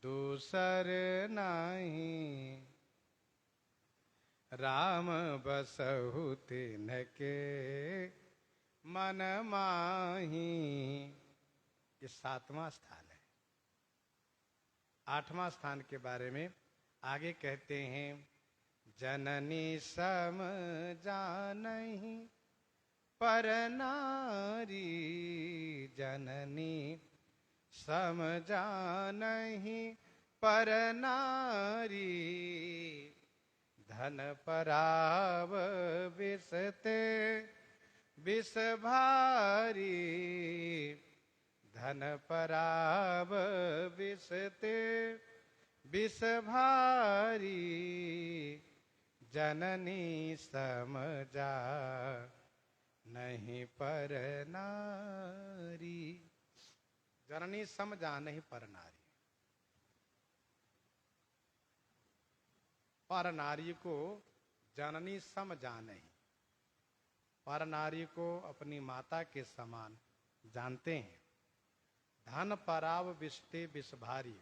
दूसर नहीं, राम बसहु तिनके मन माही। ये 7वां स्थान है। 8वां स्थान के बारे में आगे कहते हैं, जननी सम जानहि पर नारी, जननी सम जानहि पर नारी, धन पराव विसते विष भारी, धन पराव विसते विष भारी, जननी समझा नहीं पर नारी। जननी समझा नहीं पर नारी, पर नारी को जननी समझा नहीं, पर नारी को अपनी माता के समान जानते हैं। धन पराव विषते विष भारी,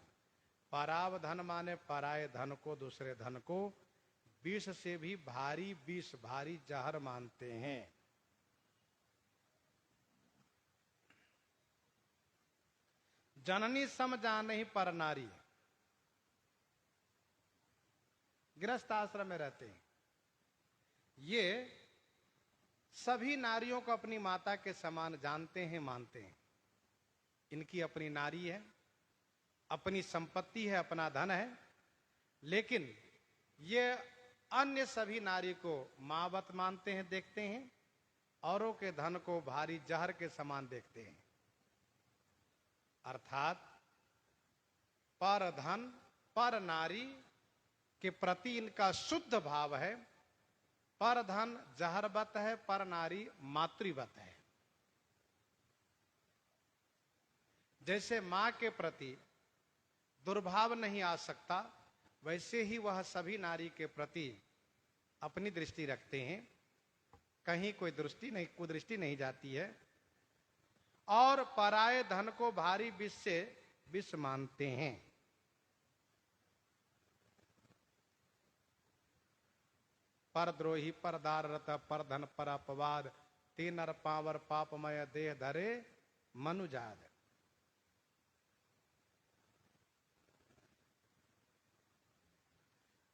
पराव धन माने पराये धन को, दूसरे धन को विष से भी भारी, विष भारी जहर मानते हैं। जननी समझा नहीं पर नारी, गृहस्थ आश्रम में रहते हैं, ये सभी नारियों को अपनी माता के समान जानते हैं, मानते हैं। इनकी अपनी नारी है, अपनी संपत्ति है, अपना धन है, लेकिन ये अन्य सभी नारी को मावत मानते हैं, देखते हैं, औरों के धन को भारी जहर के समान देखते हैं। अर्थात पर धन पर नारी के प्रति इनका शुद्ध भाव है। पर धन जहरवत है, पर नारी मातृवत है। जैसे मां के प्रति दुर्भाव नहीं आ सकता, वैसे ही वह सभी नारी के प्रति अपनी दृष्टि रखते हैं, कहीं कोई दृष्टि नहीं, कुदृष्टि नहीं जाती है, और पराये धन को भारी विष से विष मानते हैं। परद्रोही परदार रत पर धन पर अपवाद, तीन नर पावर पापमय देह धरे, मनुजाद।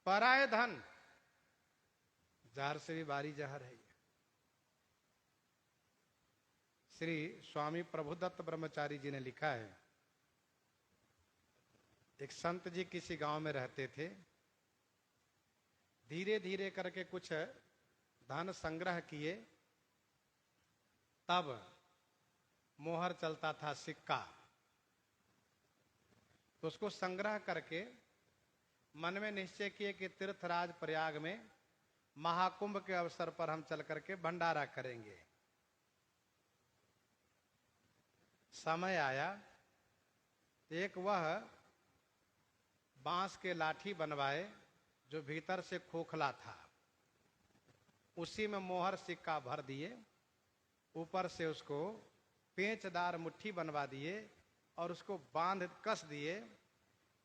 पराय धन जहर से भी बारी जहर है। श्री स्वामी प्रभुदत्त ब्रह्मचारी जी ने लिखा है, एक संत जी किसी गांव में रहते थे। धीरे धीरे करके कुछ धन संग्रह किए, तब मोहर चलता था सिक्का, तो उसको संग्रह करके मन में निश्चय किए कि तीर्थराज प्रयाग में महाकुंभ के अवसर पर हम चल करके भंडारा करेंगे। समय आया, एक वह बांस के लाठी बनवाए जो भीतर से खोखला था, उसी में मोहर सिक्का भर दिए, ऊपर से उसको पेंचदार मुट्ठी बनवा दिए और उसको बांध कस दिए।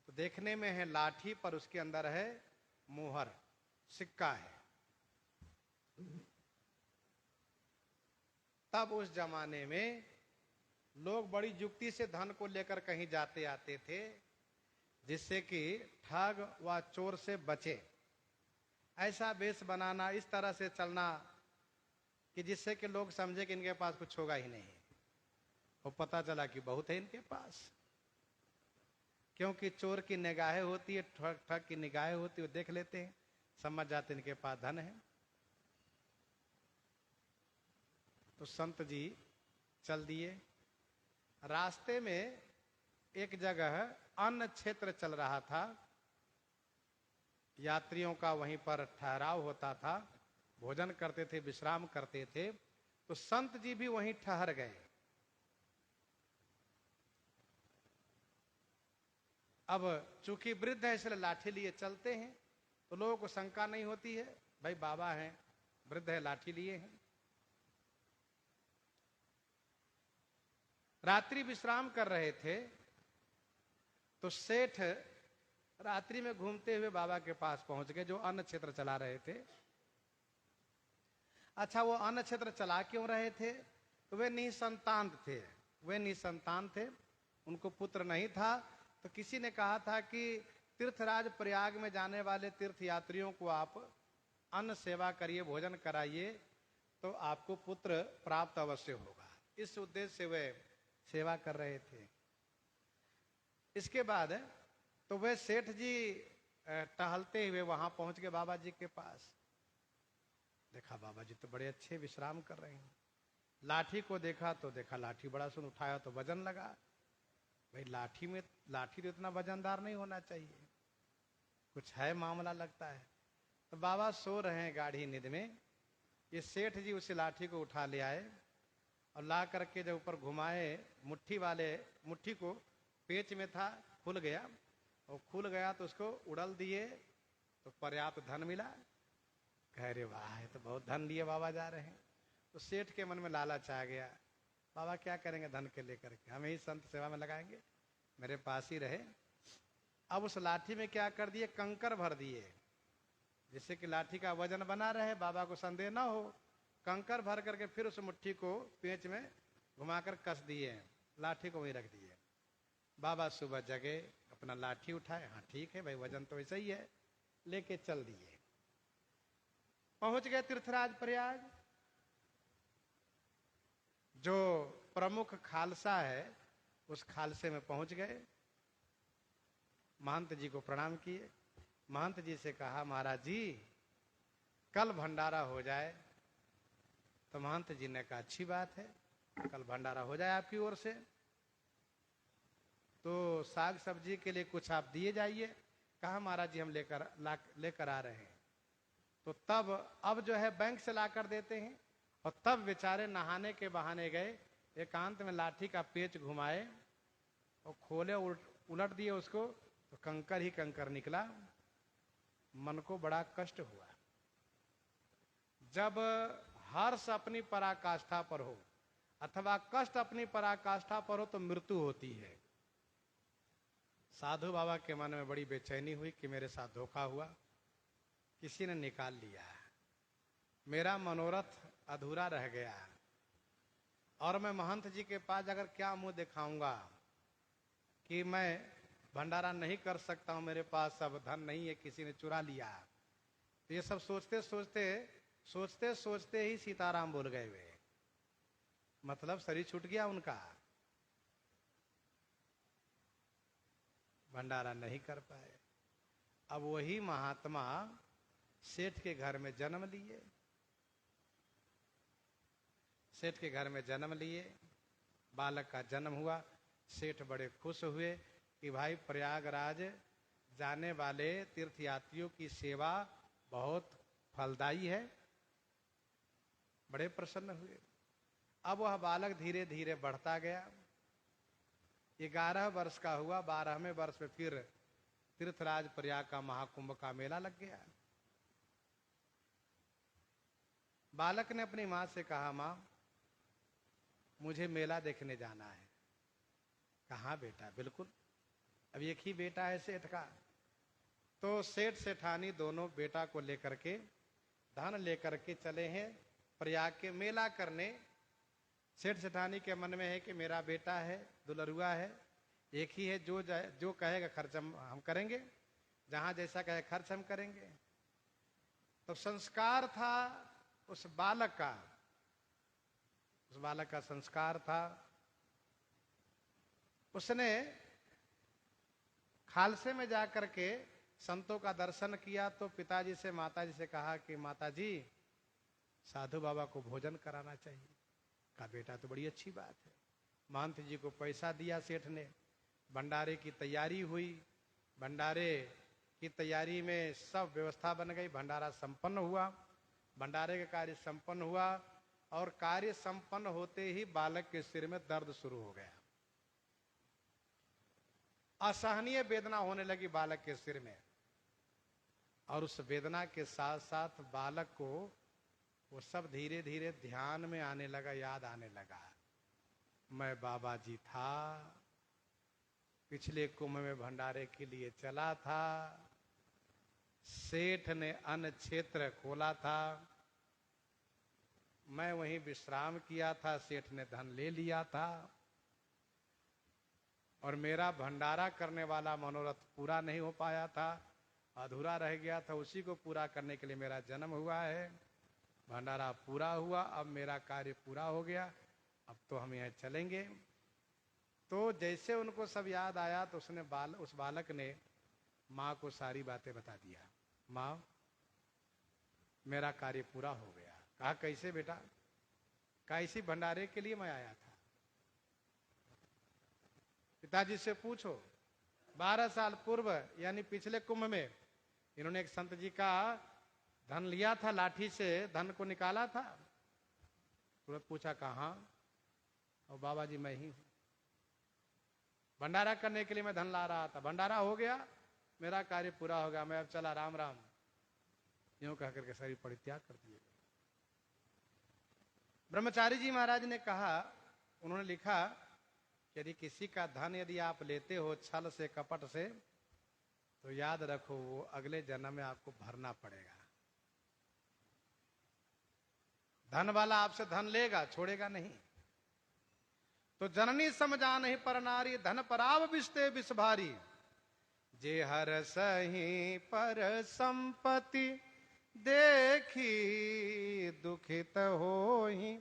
तो देखने में है लाठी, पर उसके अंदर है मोहर, सिक्का है। तब उस जमाने में लोग बड़ी युक्ति से धन को लेकर कहीं जाते आते थे, जिससे कि ठग व चोर से बचे। ऐसा वेश बनाना, इस तरह से चलना कि जिससे कि लोग समझे कि इनके पास कुछ होगा ही नहीं। वो पता चला कि बहुत है इनके पास, क्योंकि चोर की निगाहें होती है, ठग की निगाहें होती है, वो देख लेते हैं, समझ जाते इनके पास धन है। तो संत जी चल दिए। रास्ते में एक जगह अन्न क्षेत्र चल रहा था, यात्रियों का वहीं पर ठहराव होता था, भोजन करते थे, विश्राम करते थे। तो संत जी भी वहीं ठहर गए। अब चूंकि वृद्ध है इसलिए लाठी लिए चलते हैं, तो लोगों को शंका नहीं होती है, भाई बाबा हैं, वृद्ध है, लाठी लिए हैं। रात्रि विश्राम कर रहे थे, तो सेठ रात्रि में घूमते हुए बाबा के पास पहुंच गए, जो अन्न क्षेत्र चला रहे थे। अच्छा, वो अन्न क्षेत्र चला क्यों रहे थे? तो वे निसंतान थे, उनको पुत्र नहीं था। तो किसी ने कहा था कि तीर्थराज प्रयाग में जाने वाले तीर्थ यात्रियों को आप अन्न सेवा करिए, भोजन कराइए, तो आपको पुत्र प्राप्त अवश्य होगा। इस उद्देश्य से वे सेवा कर रहे थे। इसके बाद तो वे सेठ जी टहलते हुए वहां पहुंच गए बाबा जी के पास। देखा बाबा जी तो बड़े अच्छे विश्राम कर रहे हैं। लाठी को देखा तो देखा लाठी बड़ा सुन, उठाया तो वजन लगा। भाई लाठी तो इतना वजनदार नहीं होना चाहिए, कुछ है मामला लगता है। तो बाबा सो रहे हैं गाढ़ी नींद में। ये सेठ जी उस लाठी को उठा ले आए और ला करके जब ऊपर घुमाए, मुट्ठी को पेच में था, खुल गया, और खुल गया तो उसको उड़ल दिए, तो पर्याप्त धन मिला। कह रहे वाह, ये तो बहुत धन लिए बाबा जा रहे हैं। तो सेठ के मन में लालच आ गया, बाबा क्या करेंगे धन के लेकर के, हमें ही संत सेवा में लगाएंगे, मेरे पास ही रहे। अब उस लाठी में क्या कर दिए, कंकर भर दिए, जिससे कि लाठी का वजन बना रहे, बाबा को संदेह ना हो। कंकर भर करके फिर उस मुट्ठी को पेंच में घुमाकर कस दिए, लाठी को वहीं रख दिए। बाबा सुबह जगे, अपना लाठी उठाए, हाँ ठीक है भाई, वजन तो वैसा ही है, लेके चल दिए। पहुंच गए तीर्थराज प्रयाग। जो प्रमुख खालसा है उस खालसे में पहुंच गए। महंत जी को प्रणाम किए। महंत जी से कहा, महाराज जी कल भंडारा हो जाए। तो महंत जी ने कहा, अच्छी बात है, कल भंडारा हो जाए आपकी ओर से, तो साग सब्जी के लिए कुछ आप दिए जाइए। कहा महाराज जी हम लेकर आ रहे हैं। तो तब अब जो है बैंक से लाकर देते हैं। और तब बेचारे नहाने के बहाने गए, एकांत में लाठी का पेच घुमाए और खोले, उलट दिए उसको, तो कंकर ही कंकर निकला। मन को बड़ा कष्ट हुआ। जब हर्ष अपनी पराकाष्ठा पर हो अथवा कष्ट अपनी पराकाष्ठा पर हो तो मृत्यु होती है। साधु बाबा के मन में बड़ी बेचैनी हुई कि मेरे साथ धोखा हुआ, किसी ने निकाल लिया, मेरा मनोरथ अधूरा रह गया। और मैं महंत जी के पास अगर क्या मुंह दिखाऊंगा कि मैं भंडारा नहीं कर सकता हूं, मेरे पास अब धन नहीं है, किसी ने चुरा लिया। तो ये सब सोचते सोचते ही सीताराम बोल गए वे, मतलब शरीर छूट गया उनका, भंडारा नहीं कर पाए। अब वही महात्मा सेठ के घर में जन्म लिए, सेठ के घर में जन्म लिए, बालक का जन्म हुआ। सेठ बड़े खुश हुए कि भाई प्रयागराज जाने वाले तीर्थयात्रियों की सेवा बहुत फलदायी है, बड़े प्रसन्न हुए। अब वह बालक धीरे धीरे बढ़ता गया, 11 वर्ष का हुआ, 12वें वर्ष में फिर तीर्थराज प्रयाग का महाकुंभ का मेला लग गया। बालक ने अपनी मां से कहा, मां मुझे मेला देखने जाना है। कहा बेटा, बिल्कुल, अब एक ही बेटा है सेठ का। तो सेठ सेठानी दोनों बेटा को लेकर के, धन लेकर के चले हैं प्रयाग के मेला करने। सेठ सेठानी के मन में है कि मेरा बेटा है, दुलरुआ है, एक ही है, जो कहेगा खर्च हम करेंगे, जहां जैसा कहे खर्च हम करेंगे। तो संस्कार था उस बालक का संस्कार था, उसने खालसे में जाकर के संतों का दर्शन किया। तो पिताजी से माताजी से कहा कि माताजी साधु बाबा को भोजन कराना चाहिए। कहा बेटा तो बड़ी अच्छी बात है। महंत जी को पैसा दिया सेठ ने, भंडारे की तैयारी हुई, भंडारे की तैयारी में सब व्यवस्था बन गई, भंडारा संपन्न हुआ। भंडारे का कार्य संपन्न हुआ और कार्य संपन्न होते ही बालक के सिर में दर्द शुरू हो गया, असहनीय वेदना होने लगी बालक के सिर में। और उस वेदना के साथ साथ बालक को वो सब धीरे धीरे ध्यान में आने लगा, याद आने लगा। मैं बाबा जी था, पिछले कुंभ में भंडारे के लिए चला था, सेठ ने अन्न क्षेत्र खोला था, मैं वहीं विश्राम किया था, सेठ ने धन ले लिया था और मेरा भंडारा करने वाला मनोरथ पूरा नहीं हो पाया था, अधूरा रह गया था, उसी को पूरा करने के लिए मेरा जन्म हुआ है। भंडारा पूरा हुआ, अब मेरा कार्य पूरा हो गया, अब तो हम यहाँ चलेंगे। तो जैसे उनको सब याद आया तो उस बालक ने माँ को सारी बातें बता दिया। माँ मेरा कार्य पूरा हो गया। कहा कैसे बेटा? कहा इसी भंडारे के लिए मैं आया था। पिताजी से पूछो, 12 साल पूर्व यानी पिछले कुंभ में इन्होंने एक संत जी का धन लिया था, लाठी से धन को निकाला था। तुरंत पूछा कहाँ? और बाबा जी मैं ही हूं, भंडारा करने के लिए मैं धन ला रहा था, भंडारा हो गया, मेरा कार्य पूरा हो गया, मैं अब चला, राम राम। यूं कह करके शरीर परित्याग कर दिए। ब्रह्मचारी जी महाराज ने कहा, उन्होंने लिखा, यदि किसी का धन यदि आप लेते हो छल से कपट से, तो याद रखो वो अगले जन्म में आपको भरना पड़ेगा। धन वाला आपसे धन लेगा, छोड़ेगा नहीं। तो जननी समझा नहीं पर नारी, धन पराव बिस्ते बिस भारी। जे हर सही पर संपत्ति देखी, दुखित होहि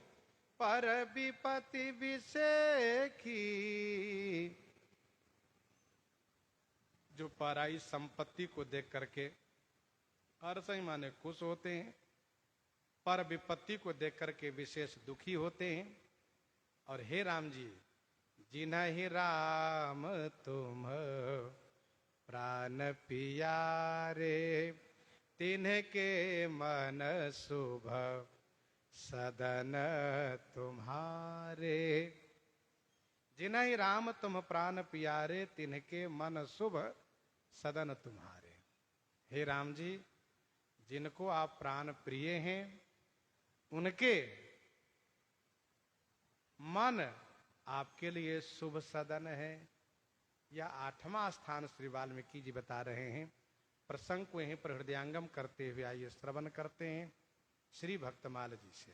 पर विपत्ति विसेखी। जो पराई संपत्ति को देख करके हर सही माने खुश होते हैं, पर विपत्ति को देख करके विशेष दुखी होते हैं। और हे राम जी, जिन्हि राम तुम प्राण पियारे, तिन्हके मन शुभ सदन तुम्हारे। जिन्हि राम तुम प्राण पियारे, तिन्हके मन शुभ सदन तुम्हारे। हे राम जी, जिनको आप प्राण प्रिय हैं, उनके मन आपके लिए शुभ सदन है। यह 8वां स्थान श्री वाल्मीकि जी बता रहे हैं। प्रसंग को यहीं पर हृदयांगम करते हुए आइए श्रवण करते हैं श्री भक्तमाल जी से।